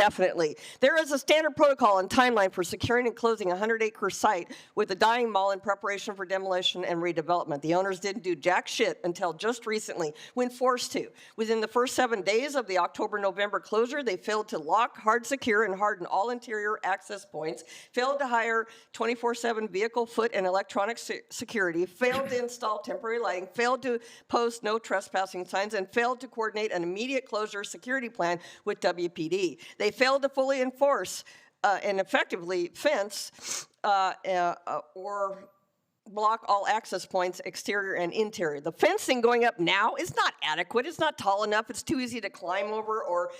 There is a standard protocol and timeline for securing and closing a 100-acre site with a dying mall in preparation for demolition and redevelopment. The owners didn't do jack shit until just recently when forced to. Within the first 7 days of the October-November closure, they failed to lock, hard secure, and harden all interior access points, failed to hire 24/7 vehicle, foot, and electronic security, failed to install temporary lighting, failed to post no trespassing signs, and failed to coordinate an immediate closure security plan with WPD. They failed to fully enforce and effectively fence or block all access points, exterior and interior. The fencing going up now is not adequate. It's not tall enough. It's too easy to climb over or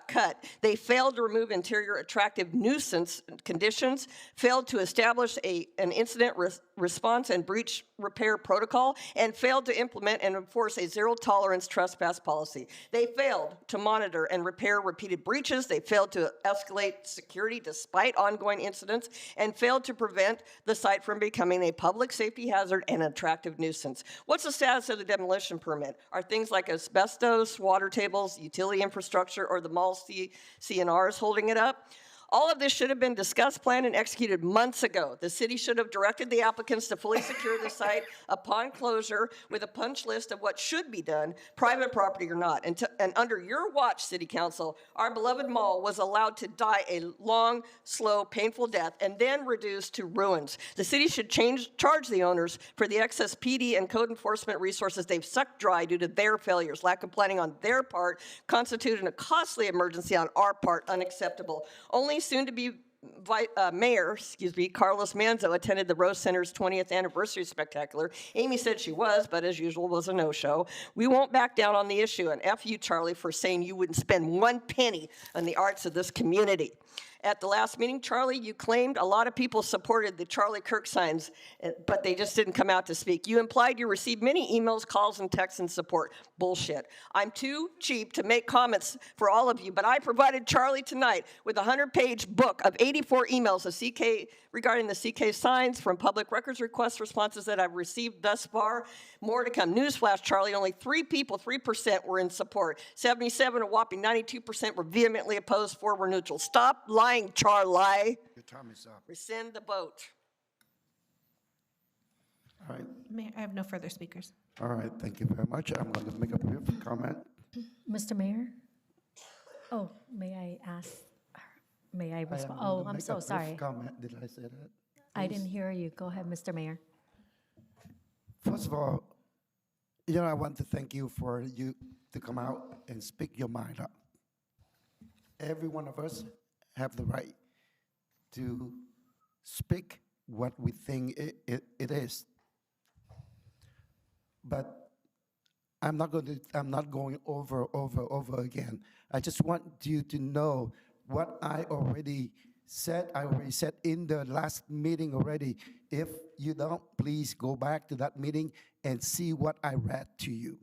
cut. They failed to remove interior attractive nuisance conditions, failed to establish an incident response and breach repair protocol, and failed to implement and enforce a zero-tolerance trespass policy. They failed to monitor and repair repeated breaches. They failed to escalate security despite ongoing incidents, and failed to prevent the site from becoming a public safety hazard and attractive nuisance. What's the status of the demolition permit? Are things like asbestos, water tables, utility infrastructure, or the mall CNRs holding it up? All of this should have been discussed, planned, and executed months ago. The city should have directed the applicants to fully secure the site upon closure with a punch list of what should be done, private property or not. And under your watch, City Council, our beloved mall was allowed to die a long, slow, painful death and then reduced to ruins. The city should charge the owners for the excess PD and code enforcement resources they've sucked dry due to their failures. Lack of planning on their part constituted a costly emergency on our part, unacceptable. Only soon to be Mayor, Carlos Manzo attended the Rose Center's 20th anniversary spectacular. Amy said she was, but as usual was a no-show. We won't back down on the issue, and F you, Charlie, for saying you wouldn't spend 1 penny on the arts of this community. At the last meeting, Charlie, you claimed a lot of people supported the Charlie Kirk signs, but they just didn't come out to speak. You implied you received many emails, calls, and texts in support. Bullshit. I'm too cheap to make comments for all of you, but I provided Charlie tonight with a 100-page book of 84 emails of CK regarding the CK signs from public records request responses that I've received thus far. More to come. Newsflash, Charlie, only 3 people, 3% were in support. 77, a whopping 92% were vehemently opposed, 4 were neutral. Stop lying, Charlie. Your time is up. Rescind the vote. All right. Mayor, I have no further speakers. All right, thank you very much. I'm going to make a brief comment. Mr. Mayor? Oh, may I ask, may I I am respond? going Oh, to I'm make a so brief sorry. comment. Did I say that? I didn't hear you. Go ahead, Mr. Mayor. First of all, I want to thank you for you to come out and speak your mind up. Every one of us have the right to speak what we think it is. But I'm not going over again. I just want you to know what I already said in the last meeting already. If you don't, please go back to that meeting and see what I read to you.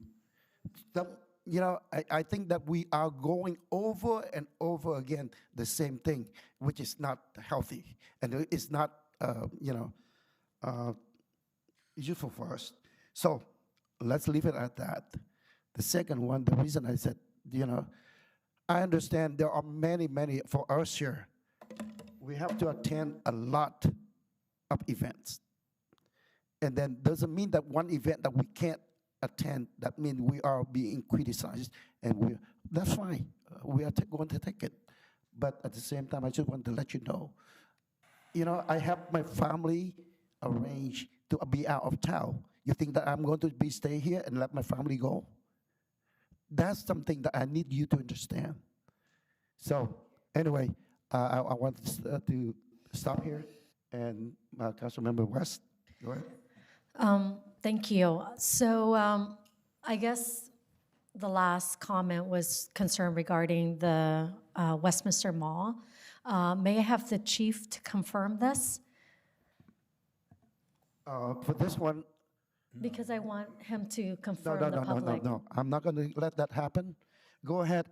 I think that we are going over and over again the same thing, which is not healthy, and it's not, useful for us. So let's leave it at that. The second one, the reason I said, I understand there are many, for us here, we have to attend a lot of events. And then doesn't mean that one event that we can't attend, that means we are being criticized, and that's fine. We are going to take it. But at the same time, I just want to let you know, I have my family arranged to be out of town. You think that I'm going to stay here and let my family go? That's something that I need you to understand. So anyway, I want to stop here, and Councilmember West, go ahead. Thank you. So I guess the last comment was concerned regarding the Westminster Mall. May I have the chief to confirm this? For this one, Because I want him to confirm the no. public. I'm not going to let that happen. Go ahead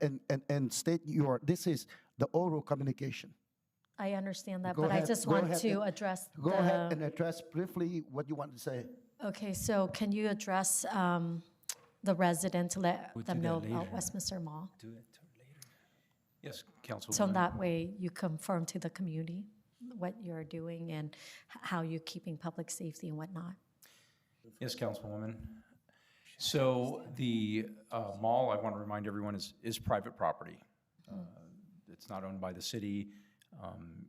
and state this is the oral communication. I understand that, Go but I ahead- just go want ahead to and- address Go ahead the, and address briefly what you want to say. okay, so can you address the resident to let We'll them do know that about later. Westminster Mall? Do it later. Yes, Councilwoman. So that way you confirm to the community what you're doing and how you're keeping public safety and whatnot. Yes, Councilwoman. So the mall, I want to remind everyone, is private property. It's not owned by the city.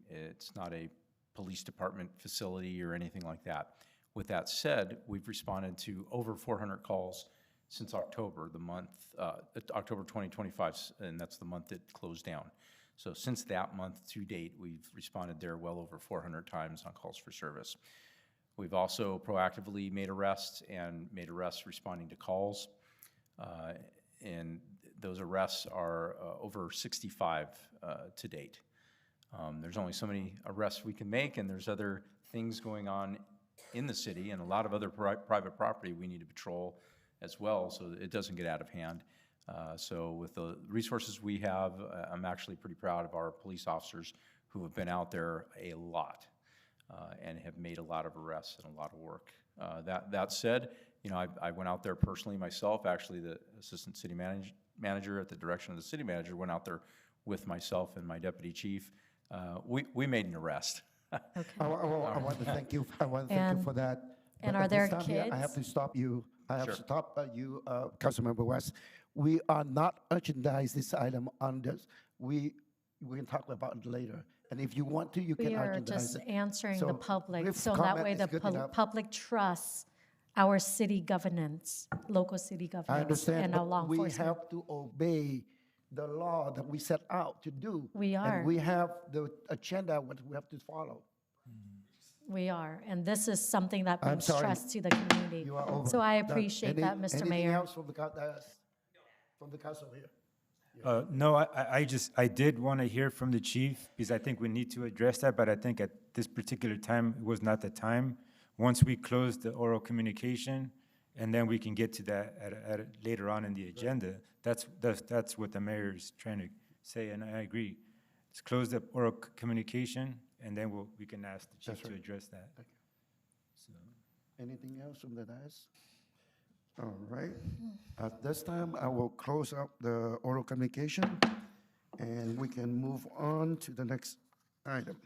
It's not a police department facility or anything like that. With that said, we've responded to over 400 calls since October, October 2025, and that's the month it closed down. So since that month to date, we've responded there well over 400 times on calls for service. We've also proactively made arrests responding to calls, and those arrests are over 65 to date. There's only so many arrests we can make, and there's other things going on in the city and a lot of other private property we need to patrol as well so that it doesn't get out of hand. So with the resources we have, I'm actually pretty proud of our police officers who have been out there a lot. And have made a lot of arrests and a lot of work. That said, I went out there personally myself. Actually, the assistant city manager at the direction of the city manager went out there with myself and my deputy chief. We made an arrest. Okay. I want to thank you. I want to thank you for that. And But are at this there time here, I have kids? to stop you. I have Sure. to stop you, Councilmember West. We are not urgendize this item on this. We can talk about it later. And if you want to, you can We are urgendize just it. answering So the public, brief so that comment way is the good enough. public trusts our city governance, local city I governance, understand, and our but law we enforcement. have to obey the law that we set out to do. We are. And we have the agenda, what we have to follow. We are, and this is something that I'm brings sorry. stress to the community. You are over. So I Done. appreciate that, Mr. Anything Mayor. else from the council here? No, I did want to hear from the chief, because I think we need to address that, but I think at this particular time, it was not the time. Once we close the oral communication, and then we can get to that later on in the agenda. That's what the mayor is trying to say, and I agree. Let's close the oral communication, and then we can ask the chief to address that. Anything else from the dais? All right. At this time, I will close up the oral communication, and we can move on to the next item.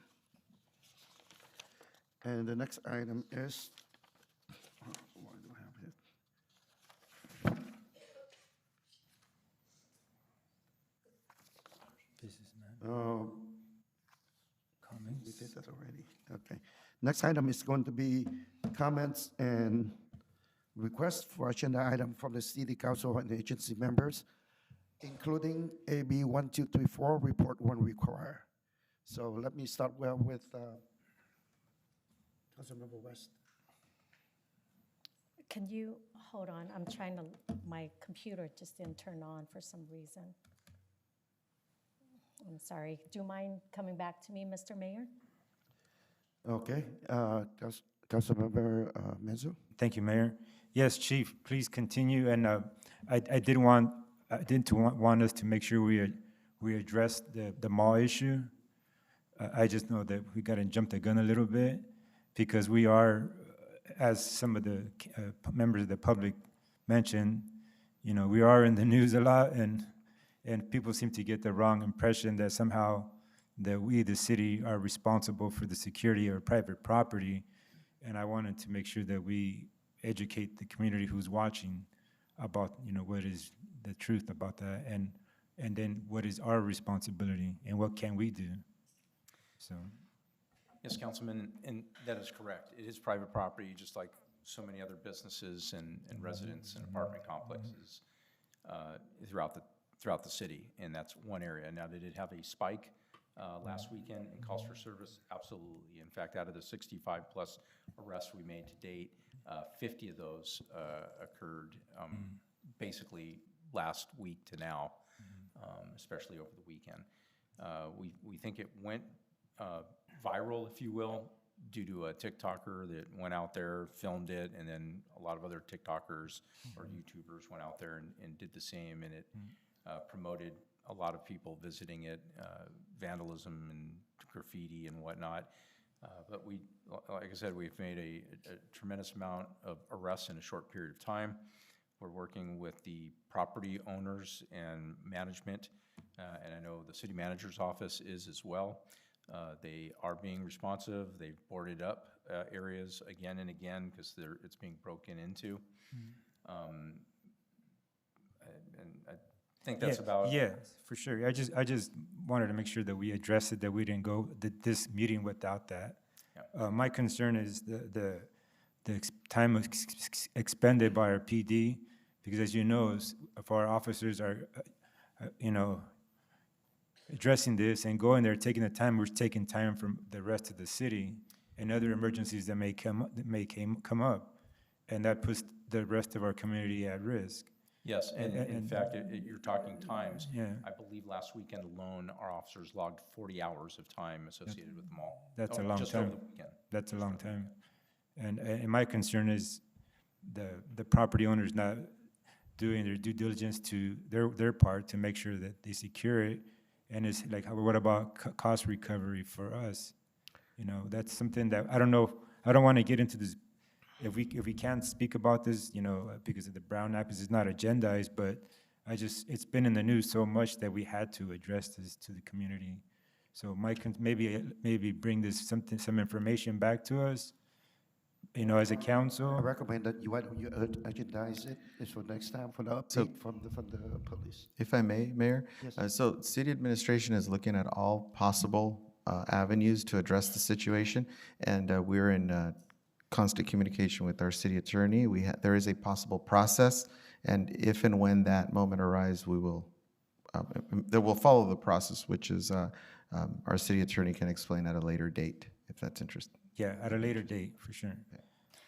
And the next item is, what do I have here? We did that already. Okay. Next item is going to be comments and requests for agenda item from the city council and agency members, including AB 1234, report when required. So let me start with Councilmember West. Can you, hold on, I'm trying to, my computer just didn't turn on for some reason. I'm sorry. Do you mind coming back to me, Mr. Mayor? Okay. Councilmember Menzo? Thank you, Mayor. Yes, Chief, please continue, and I didn't want us to make sure we address the mall issue. I just know that we got to jump the gun a little bit, because we are, as some of the members of the public mentioned, we are in the news a lot, and people seem to get the wrong impression that somehow that we, the city, are responsible for the security of private property. And I wanted to make sure that we educate the community who's watching about, what is the truth about that, and then what is our responsibility, and what can we do? So. Yes, Councilman, and that is correct. It is private property, just like so many other businesses and residents and apartment complexes throughout the city, and that's one area. Now, did it have a spike last weekend in calls for service? Absolutely. In fact, out of the 65-plus arrests we made to date, 50 of those occurred basically last week to now, especially over the weekend. We think it went viral, if you will, due to a TikToker that went out there, filmed it, and then a lot of other TikTokers or YouTubers went out there and did the same, and it promoted a lot of people visiting it, vandalism and graffiti and whatnot. But we, like I said, we've made a tremendous amount of arrests in a short period of time. We're working with the property owners and management, and I know the city manager's office is as well. They are being responsive. They've boarded up areas again and again because it's being broken into. And I think that's about. Yeah, for sure. I just wanted to make sure that we address it, that we didn't go this meeting without that. Yeah. My concern is the time expended by our PD, because as you know, if our officers are, addressing this and going there, taking the time, we're taking time from the rest of the city and other emergencies that may come up, and that puts the rest of our community at risk. Yes, and in fact, you're talking times. Yeah. I believe last weekend alone, our officers logged 40 hours of time associated with the mall. That's a long just time. over the weekend. That's a long time. And my concern is the property owners not doing their due diligence to their part to make sure that they secure it. And it's like, what about cost recovery for us? That's something that, I don't know, I don't want to get into this, if we can't speak about this, because of the Brown Act, because it's not agendized, but it's been in the news so much that we had to address this to the community. So maybe bring this some information back to us, as a council. I recommend that you agendize it. It's for next time for the update from the police. If I may, Mayor? Yes. So city administration is looking at all possible avenues to address the situation, and we're in constant communication with our city attorney. There is a possible process, and if and when that moment arrives, we will that will follow the process, which is our city attorney can explain at a later date, if that's interesting. Yeah, at a later date, for sure.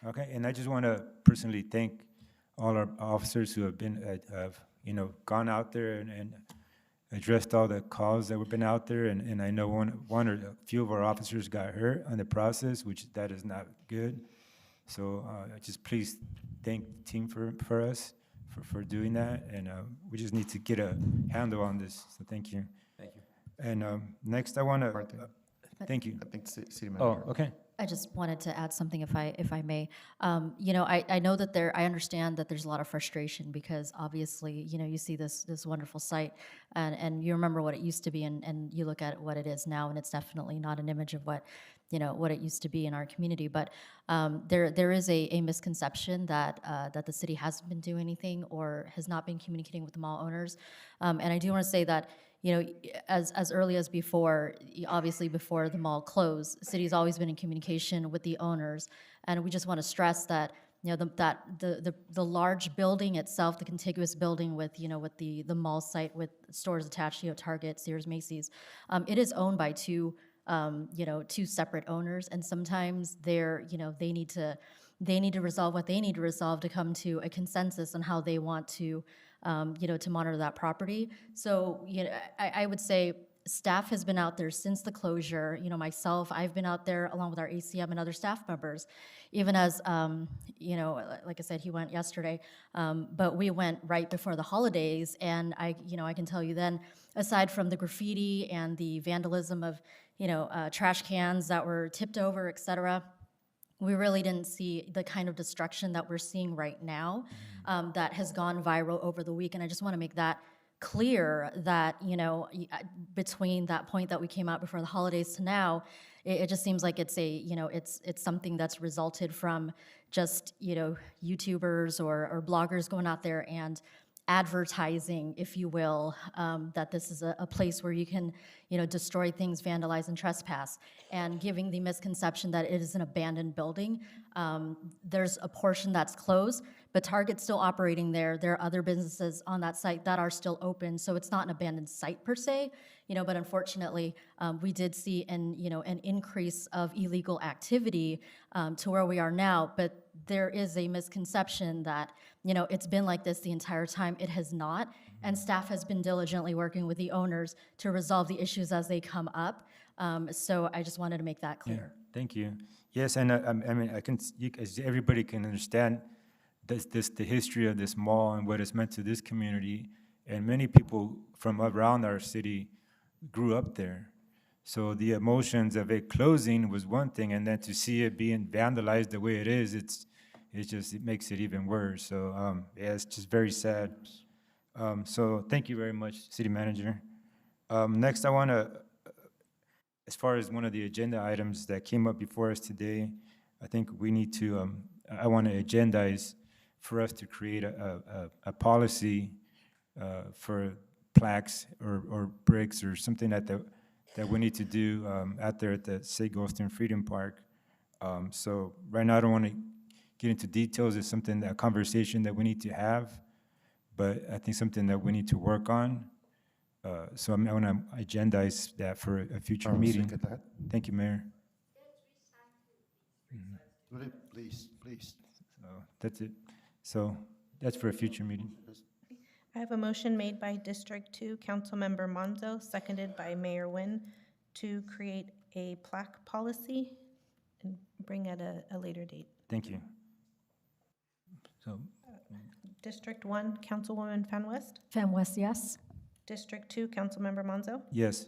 Okay, and I just want to personally thank all our officers who have been, gone out there and addressed all the calls that have been out there, and I know one or a few of our officers got hurt on the process, which that is not good. So just please thank the team for us for doing that, and we just need to get a handle on this, so thank you. Thank you. And next, I want to, thank you. I think city manager. Oh, okay. I just wanted to add something if I may. I know that I understand that there's a lot of frustration because obviously, you see this wonderful site and you remember what it used to be and you look at what it is now, and it's definitely not an image of what it used to be in our community. But there is a misconception that the city hasn't been doing anything or has not been communicating with the mall owners. And I do want to say that, as early as before, obviously before the mall closed, the city's always been in communication with the owners, and we just want to stress that the large building itself, the contiguous building with with the mall site with stores attached, Target, Sears, Macy's, it is owned by two separate owners, and sometimes they need to resolve what they need to resolve to come to a consensus on how they want to to monitor that property. So, I would say staff has been out there since the closure. Myself, I've been out there along with our ACM and other staff members, even as, like I said, he went yesterday, but we went right before the holidays. And I can tell you then, aside from the graffiti and the vandalism of, trash cans that were tipped over, et cetera, we really didn't see the kind of destruction that we're seeing right now that has gone viral over the week. And I just want to make that clear that, between that point that we came out before the holidays to now, it just seems like it's it's something that's resulted from just, YouTubers or bloggers going out there and advertising, if you will, that this is a place where you can, destroy things, vandalize, and trespass, and giving the misconception that it is an abandoned building. There's a portion that's closed, but Target's still operating there. There are other businesses on that site that are still open, so it's not an abandoned site per se, but unfortunately, we did see an increase of illegal activity to where we are now, but there is a misconception that, it's been like this the entire time. It has not, and staff has been diligently working with the owners to resolve the issues as they come up. So I just wanted to make that clear. Yeah, thank you. Yes, and as everybody can understand, the history of this mall and what it's meant to this community, and many people from around our city grew up there. So the emotions of it closing was one thing, and then to see it being vandalized the way it is, it makes it even worse. So it's just very sad. So thank you very much, City Manager. Next, I want to, as far as one of the agenda items that came up before us today, I think we need to, I want to agendize for us to create a policy for plaques or bricks or something that we need to do out there at the St. Augustine Freedom Park. So right now I don't want to get into details. It's a conversation that we need to have, but I think something that we need to work on. So I want to agendize that for a future meeting. Look at that. Thank you, Mayor. Please. So that's it. So that's for a future meeting. I have a motion made by District 2 Councilmember Monzo, seconded by Mayor Nguyen, to create a plaque policy and bring at a later date. Thank you. So District 1, Councilwoman Fan West. Fan West, yes. District 2, Councilmember Monzo. yes.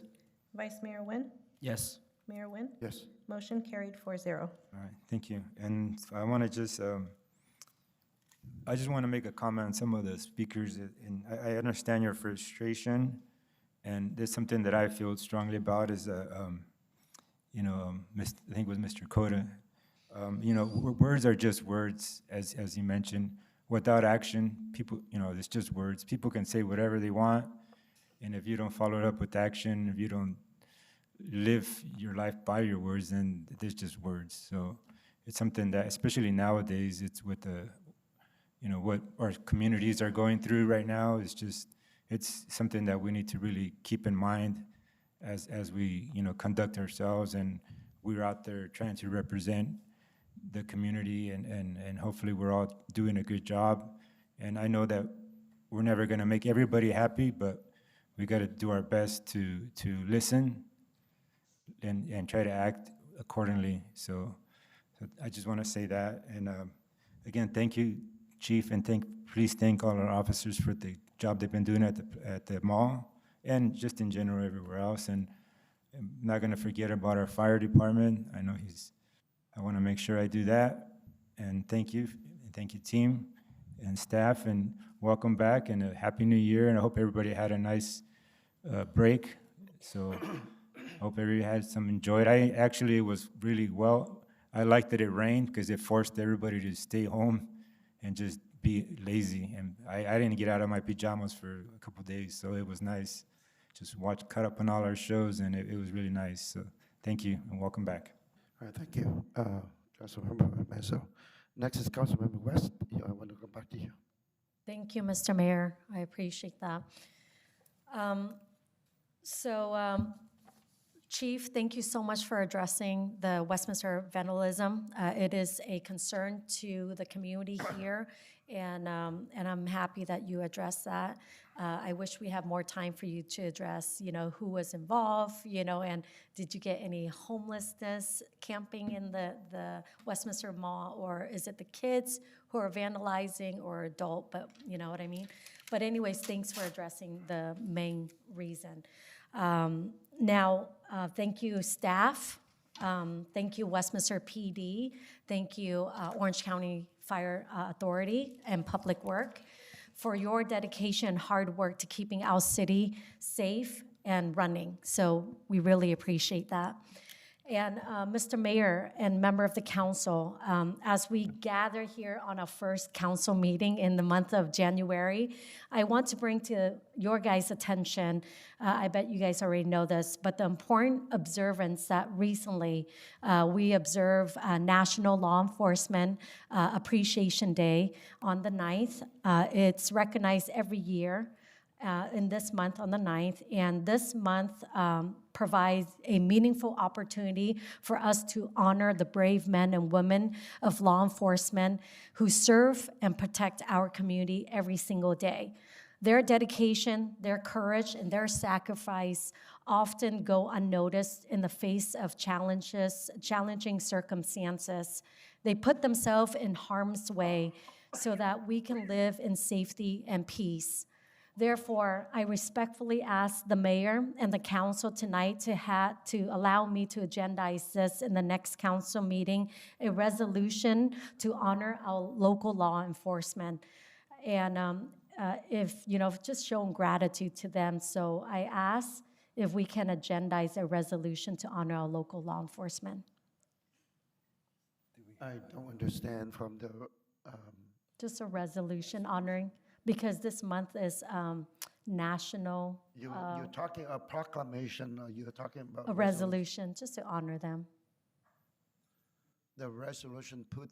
Vice Mayor Nguyen. Yes. Mayor Nguyen. Yes. Motion carried 4-0. All right, thank you. And I want to just make a comment on some of the speakers, and I understand your frustration, and there's something that I feel strongly about is, I think it was Mr. Cota. Words are just words, as you mentioned. Without action, people, it's just words. People can say whatever they want, and if you don't follow it up with action, if you don't live your life by your words, then there's just words. So it's something that, especially nowadays, it's with the, what our communities are going through right now. It's it's something that we need to really keep in mind as we, conduct ourselves, and we're out there trying to represent the community, and hopefully we're all doing a good job. And I know that we're never gonna make everybody happy, but we gotta do our best to listen and try to act accordingly. So I just wanna say that, and again, thank you, Chief, and please thank all our officers for the job they've been doing at the mall, and just in general everywhere else. And I'm not gonna forget about our fire department. I know I wanna make sure I do that. And thank you, team and staff, and welcome back, and a happy new year. And I hope everybody had a nice break. So hope everybody had some enjoyed. It was really well. I liked that it rained because it forced everybody to stay home and just be lazy. And I didn't get out of my pajamas for a couple days, so it was nice. Just caught up on all our shows, and it was really nice. So thank you, and welcome back. All right, thank you, Councilmember Mezzo. Next is Councilmember West. I want to go back to you. Thank you, Mr. Mayor. I appreciate that. Chief, thank you so much for addressing the Westminster vandalism. It is a concern to the community here, and I'm happy that you addressed that. I wish we had more time for you to address, who was involved, and did you get any homelessness camping in the Westminster Mall, or is it the kids who are vandalizing, or adult, but you know what I mean? But anyways, thanks for addressing the main reason. Now, thank you, staff. Thank you, Westminster PD. Thank you, Orange County Fire Authority and Public Work, for your dedication and hard work to keeping our city safe and running. So we really appreciate that. And Mr. Mayor and member of the council, as we gather here on our first council meeting in the month of January, I want to bring to your guys' attention, I bet you guys already know this, but the important observance that recently we observe National Law Enforcement Appreciation Day on the 9th. It's recognized every year in this month on the 9th, and this month provides a meaningful opportunity for us to honor the brave men and women of law enforcement who serve and protect our community every single day. Their dedication, their courage, and their sacrifice often go unnoticed in the face of challenging circumstances. They put themselves in harm's way so that we can live in safety and peace. Therefore, I respectfully ask the mayor and the council tonight to allow me to agendize this in the next council meeting, a resolution to honor our local law enforcement. And just showing gratitude to them. So I ask if we can agendize a resolution to honor our local law enforcement. I don't understand from the, Just a resolution honoring, because this month is national. you're talking a proclamation, or you're talking about? A resolution, just to honor them. The resolution put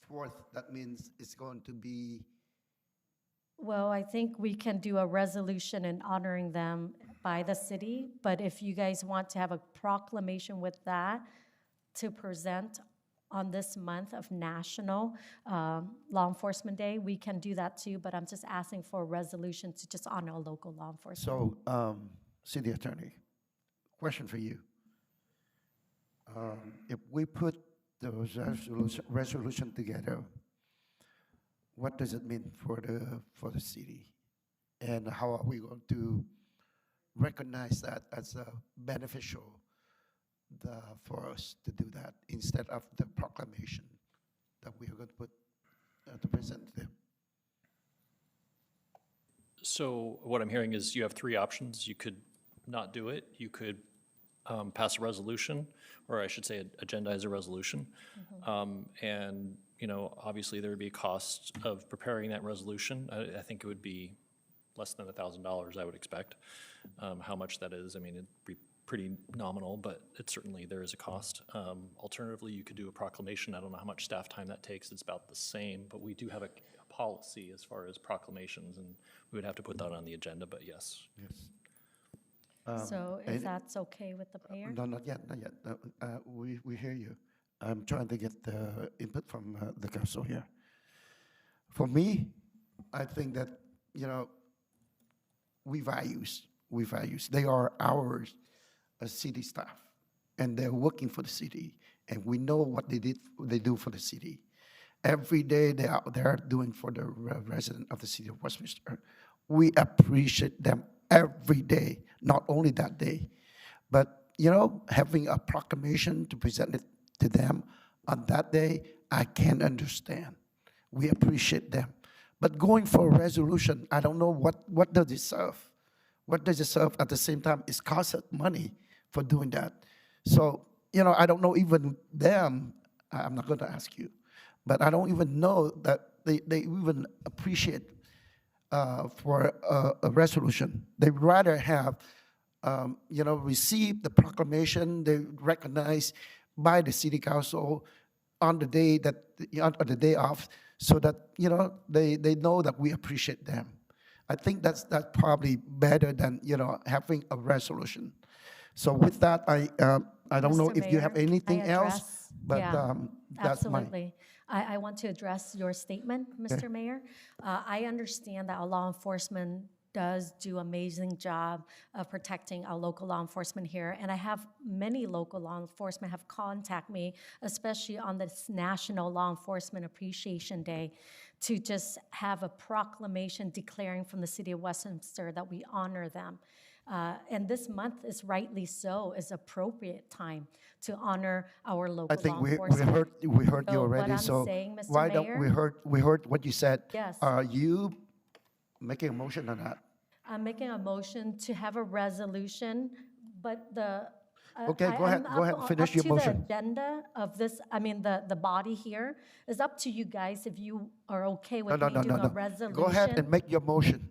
forth, that means it's going to be, Well, I think we can do a resolution in honoring them by the city, but if you guys want to have a proclamation with that to present on this month of National Law Enforcement Day, we can do that too, but I'm just asking for a resolution to just honor local law enforcement. so, city attorney, question for you. If we put those resolution together, what does it mean for the city? And how are we going to recognize that as a beneficial for us to do that instead of the proclamation that we are going to put to present to them? So what I'm hearing is you have three options. You could not do it. You could pass a resolution, or I should say agendize a resolution. And, obviously there would be a cost of preparing that resolution. I think it would be less than $1,000, I would expect. How much that is, it'd be pretty nominal, but there is a cost. Alternatively, you could do a proclamation. I don't know how much staff time that takes. It's about the same, but we do have a policy as far as proclamations, and we would have to put that on the agenda, but yes. Yes. So if and- that's okay with the mayor? No, not yet, not yet. We hear you. I'm trying to get the input from the council here. For me, I think that, you know, we values. They are our city staff, and they're working for the city, and we know what they do for the city. Every day they are there doing for the resident of the city of Westminster. We appreciate them every day, not only that day, but, you know, having a proclamation to present it to them on that day, I can understand. We appreciate them. But going for a resolution, I don't know what does it serve? What does it serve? At the same time, it costs us money for doing that. So, you know, I don't know even them, I'm not going to ask you, but I don't even know that they even appreciate for a resolution. They rather have, you know, receive the proclamation they recognize by the city council on the day on the day off, so that, you know, they know that we appreciate them. I think that's probably better than, you know, having a resolution. So with that, I don't know Mr. if you have Mayor, anything I else, address- but yeah, that's my. Absolutely. I want to address your statement, Mr. Mayor. I understand that our law enforcement does do amazing job of protecting our local law enforcement here. And I have many local law enforcement have contacted me, especially on this National Law Enforcement Appreciation Day, to just have a proclamation declaring from the city of Westminster that we honor them. And this month is rightly so, is appropriate time to honor our local I think law we enforcement. heard you So already. what I'm So saying, Mr. why don't Mayor- we heard what you said? Yes. Are you making a motion on that? I'm making a motion to have a resolution, but the. Okay, go ahead, finish your motion. Up to the agenda of this, I mean, the body here is up to you guys if you are okay with me doing a resolution. Go ahead and make your motion.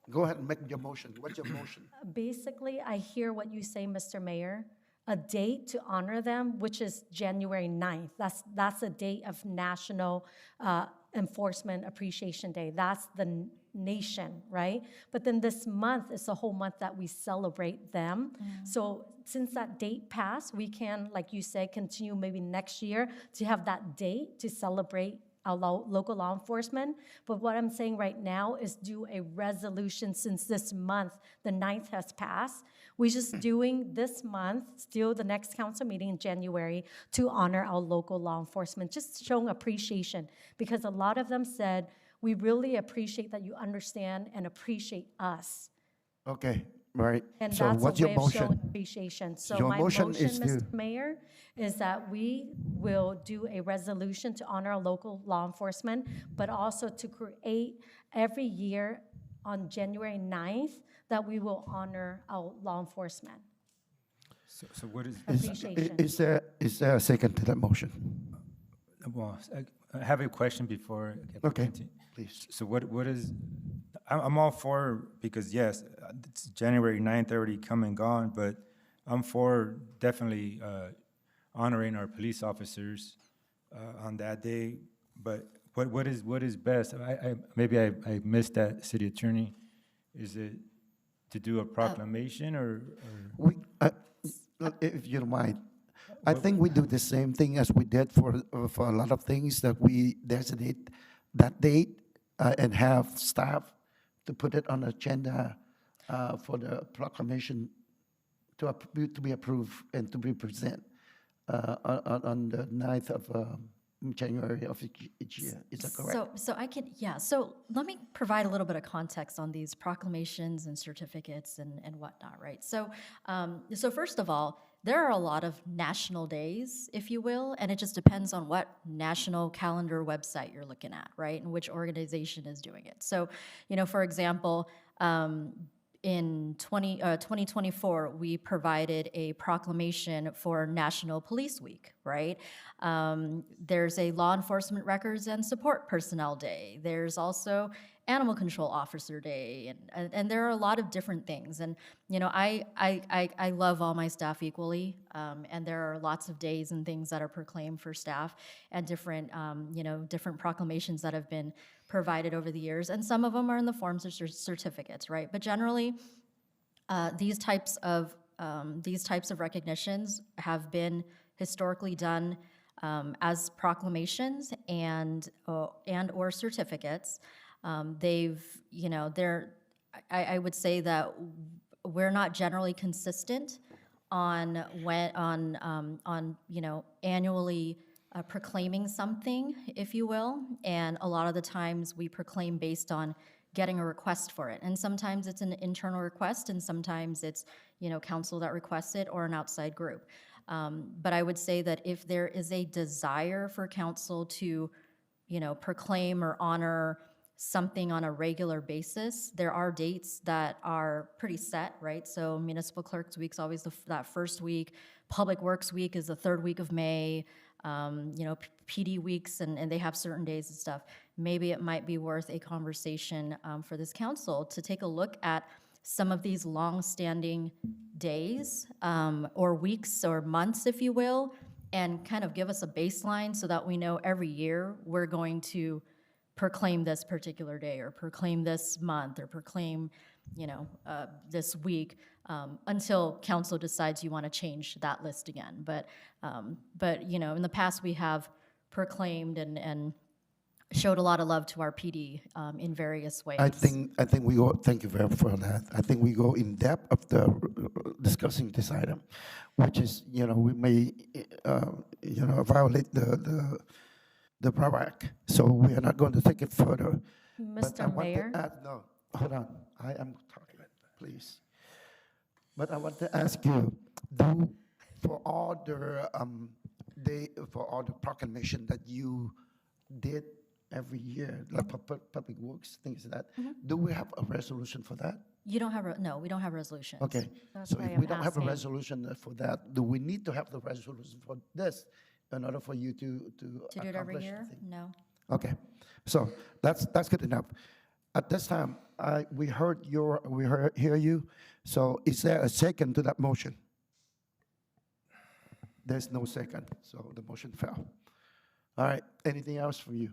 Go ahead and make your motion. What's your motion? Basically, I hear what you say, Mr. Mayor. A date to honor them, which is January 9th. That's a date of National Enforcement Appreciation Day. That's the nation, right? But then this month is a whole month that we celebrate them. So since that date passed, we can, like you said, continue maybe next year to have that date to celebrate our local law enforcement. But what I'm saying right now is do a resolution since this month, the 9th has passed. We're just doing this month, still the next council meeting in January, to honor our local law enforcement, just showing appreciation. Because a lot of them said, we really appreciate that you understand and appreciate us. Okay, right. And So that's what's a your way of showing motion? appreciation. So Your my motion motion, is to- Mr. Mayor, is that we will do a resolution to honor our local law enforcement, but also to create every year on January 9th that we will honor our law enforcement. So what is? Appreciation. Is there a second to that motion? Well, I have a question before. I get Okay, into- please. So what is, I'm all for, because yes, it's January 9th already come and gone, but I'm for definitely honoring our police officers on that day. But what is best? Maybe I missed that, city attorney. Is it to do a proclamation or? If you don't mind, I think we do the same thing as we did for a lot of things, that we designate that date and have staff to put it on the agenda for the proclamation to be approved and to be present on the 9th of January of each year. Is that correct? So I can, yeah, so let me provide a little bit of context on these proclamations and certificates and whatnot, right? So first of all, there are a lot of national days, if you will, and it just depends on what national calendar website you're looking at, right? And which organization is doing it. So, for example, in 2024, we provided a proclamation for National Police Week, right? There's a Law Enforcement Records and Support Personnel Day. There's also Animal Control Officer Day, and there are a lot of different things. And, you know, I love all my staff equally, and there are lots of days and things that are proclaimed for staff and different, you know, different proclamations that have been provided over the years. And some of them are in the forms of certificates, right? But generally, these types of recognitions have been historically done as proclamations and or certificates. They've, you know, I would say that we're not generally consistent on you know, annually proclaiming something, if you will, and a lot of the times we proclaim based on getting a request for it. And sometimes it's an internal request, and sometimes it's, you know, council that requests it or an outside group. But I would say that if there is a desire for council to, you know, proclaim or honor something on a regular basis, there are dates that are pretty set, right? So Municipal Clerks Week's always that first week. Public Works Week is the third week of May. You know, PD weeks, and they have certain days and stuff. Maybe it might be worth a conversation for this council to take a look at some of these long-standing days or weeks or months, if you will, and kind of give us a baseline so that we know every year we're going to proclaim this particular day or proclaim this month or proclaim, you know, this week until council decides you want to change that list again. But you know, in the past we have proclaimed and showed a lot of love to our PD in various ways. I think we go, thank you very much for that. I think we go in depth of the discussing this item, which is, you know, we may, you know, violate the PRO Act. So we are not going to take it further. But I Mr. want to Mayor? add- no, hold on, I am talking, please. But I want to ask you, for all the proclamation that you did every year, like public works, things like that, do we have a resolution for that? You don't have, no, we don't have resolutions. Okay, That's so why if I'm we don't have a asking. resolution for that, do we need to have the resolution for this in order for you to To do it every accomplish the year? thing? No. Okay, so that's good enough. At this time, we hear you. So is there a second to that motion? There's no second, so the motion fell. All right, anything else from you?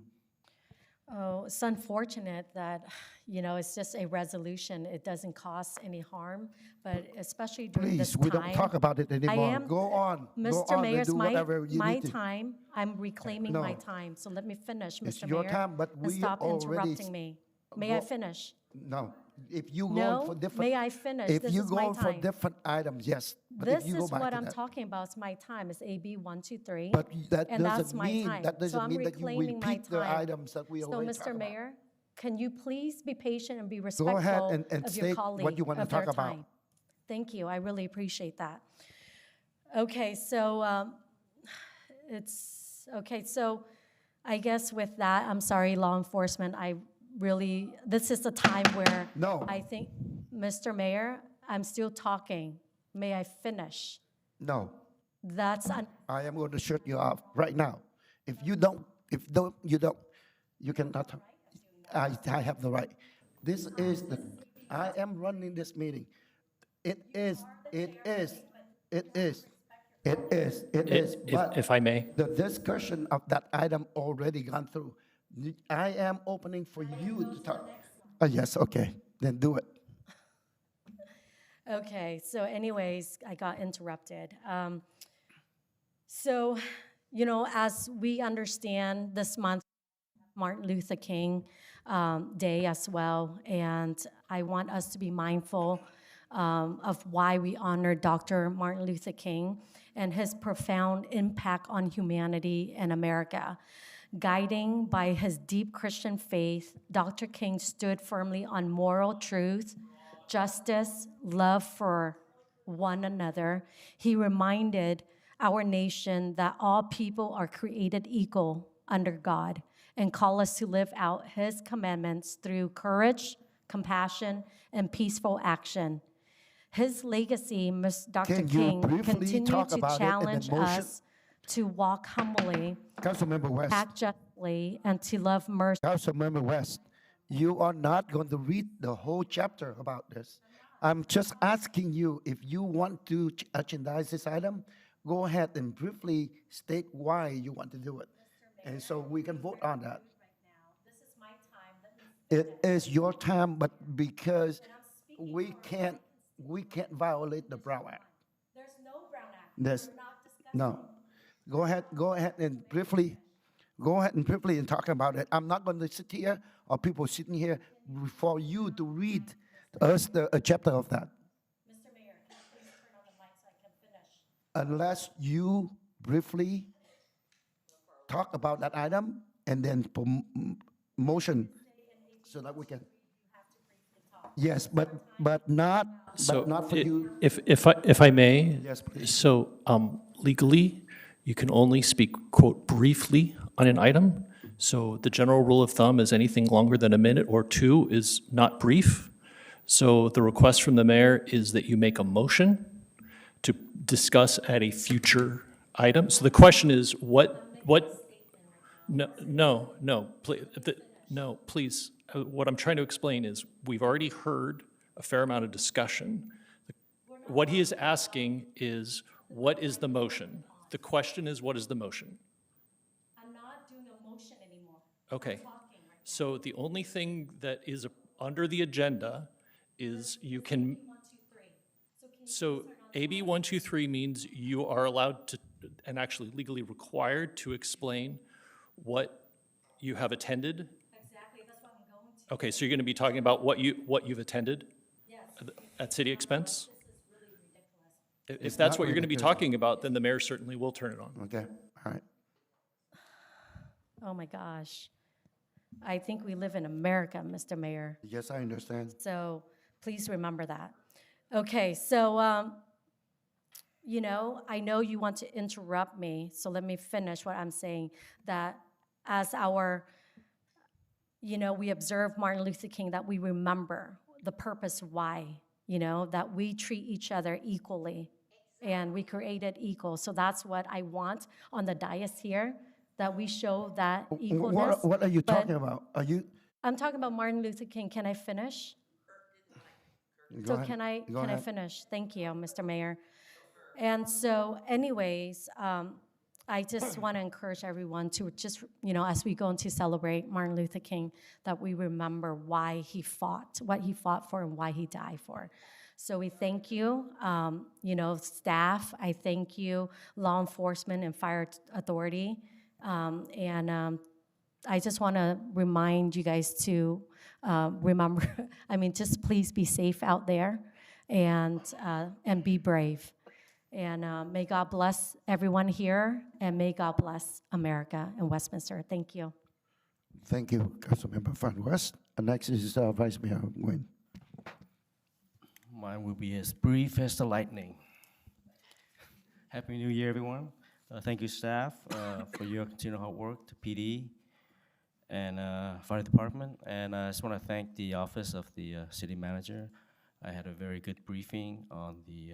Oh, it's unfortunate that, you know, it's just a resolution. It doesn't cause any harm, but especially during this Please, time. we don't talk about it anymore. am- Go on. Go Mr. on Mayor, and it's do whatever you my need to. time. I'm reclaiming my No. time, so let me finish, It's Mr. your Mayor. time, but and we stop already interrupting me. May I go- finish? No, if you go No, for different. may I finish? If This you is my go for time. different items, yes. But if This you go is back what to I'm that- talking about. It's my time. It's AB 123. But that and that's doesn't my mean, time. that So doesn't I'm mean that you reclaiming my repeat the time. items that we So, already talked Mr. about. Mayor, can you please be patient and be Go respectful ahead and of your state colleague what you want to of their talk about. time? Thank you. I really appreciate that. Okay, so so I guess with that, I'm sorry, law enforcement, this is a time where No. I think, Mr. Mayor, I'm still talking. May I finish? No, That's, I am going to shut you off right now. If you cannot talk. I have the right. I am running this meeting. It is, but If I may, the discussion of that item already gone through. I am opening for you to talk. Yes, okay, then do it. okay, so anyways, I got interrupted. So, you know, as we understand this month, Martin Luther King Day as well, and I want us to be mindful of why we honor Dr. Martin Luther King and his profound impact on humanity and America. Guiding by his deep Christian faith, Dr. King stood firmly on moral truth, justice, love for one another. He reminded our nation that all people are created equal under God and call us to live out his commandments through courage, compassion, and peaceful action. His legacy, Dr. Can you King, briefly continued talk to about it in the challenge motion? us to walk humbly, Councilmember West. act justly, and to love mercy. Councilmember West, You are not going to read the whole chapter about this. I'm just asking you, if you want to agendize this item, go ahead and briefly state why you want to do it. And so we can vote on that. It is your time, but because we can't violate the Brown Act. There's no Brown Act. There's, We're not discussing. no. Go ahead and briefly and talk about it. I'm not going to sit here or people sitting here for you to read us a chapter of that. Mr. Mayor, can you please turn on the mic so I can finish? Unless you briefly talk about that item and then motion so that we can. Yes, but not for you. If I may. Yes, please. So legally, you can only speak, quote, briefly on an item. So the general rule of thumb is anything longer than a minute or two is not brief. So the request from the mayor is that you make a motion to discuss at a future item. So the question is, please. What I'm trying to explain is, we've already heard a fair amount of discussion. What he is asking is, what is the motion? The question is, what is the motion? I'm not doing a motion anymore. Okay. I'm talking right So the only thing that is under the agenda is you can, now. 1, 2, 3. So can you so AB 123 means you are allowed to, and actually legally required to explain what you have attended. Exactly, that's what I'm going to. Okay, so you're going to be talking about what you've attended Yes. at city expense? This is really ridiculous. If that's not what you're going to be ridiculous. talking about, then the mayor certainly will turn it on. Okay, all right. Oh my gosh. I think we live in America, Mr. Mayor. Yes, I understand. So please remember that. Okay, so, you know, I know you want to interrupt me, so let me finish what I'm saying. That as our, you know, we observe Martin Luther King, that we remember the purpose why, you know, that we treat each other equally and we created equal. So that's what I want on the dais here, that we show that equalness. What are you but talking about? Are you? I'm talking about Martin Luther King. Can I finish? Go So ahead. can I Go ahead. finish? Thank you, Mr. Mayor. And so anyways, I just want to encourage everyone to just, you know, as we go into celebrate Martin Luther King, that we remember why he fought, what he fought for and why he died for. So we thank you, you know, staff, I thank you, law enforcement and fire authority. I just want to remind you guys to remember, I mean, just please be safe out there and be brave. And may God bless everyone here, and may God bless America and Westminster. Thank you. Thank you, Councilmember Van West. And next is Vice Mayor Nguyen. Mine will be as brief as the lightning. Happy New Year, everyone. Thank you, staff, for your continued hard work, to PD and fire department. And I just want to thank the office of the city manager. I had a very good briefing on the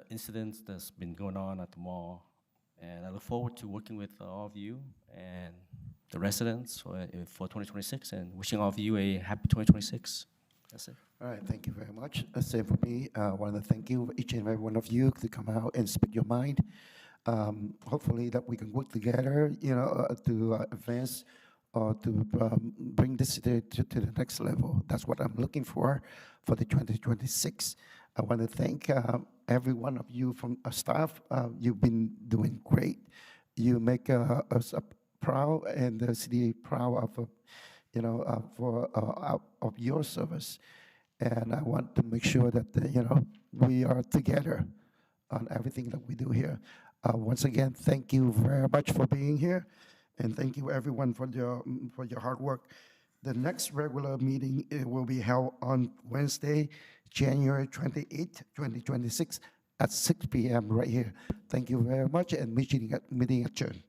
incidents that's been going on at the mall. And I look forward to working with all of you and the residents for 2026, and wishing all of you a happy 2026. That's it. All right, thank you very much. Same for me. I want to thank you, each and every one of you, to come out and speak your mind. Hopefully that we can work together, you know, to advance or to bring the city to the next level. That's what I'm looking for the 2026. I want to thank every one of you from our staff. You've been doing great. You make us proud, and the city proud of, you know, of your service. And I want to make sure that, you know, we are together on everything that we do here. Once again, thank you very much for being here, and thank you everyone for your hard work. The next regular meeting will be held on Wednesday, January 28th, 2026 at 6 p.m. right here. Thank you very much, and meeting adjourned.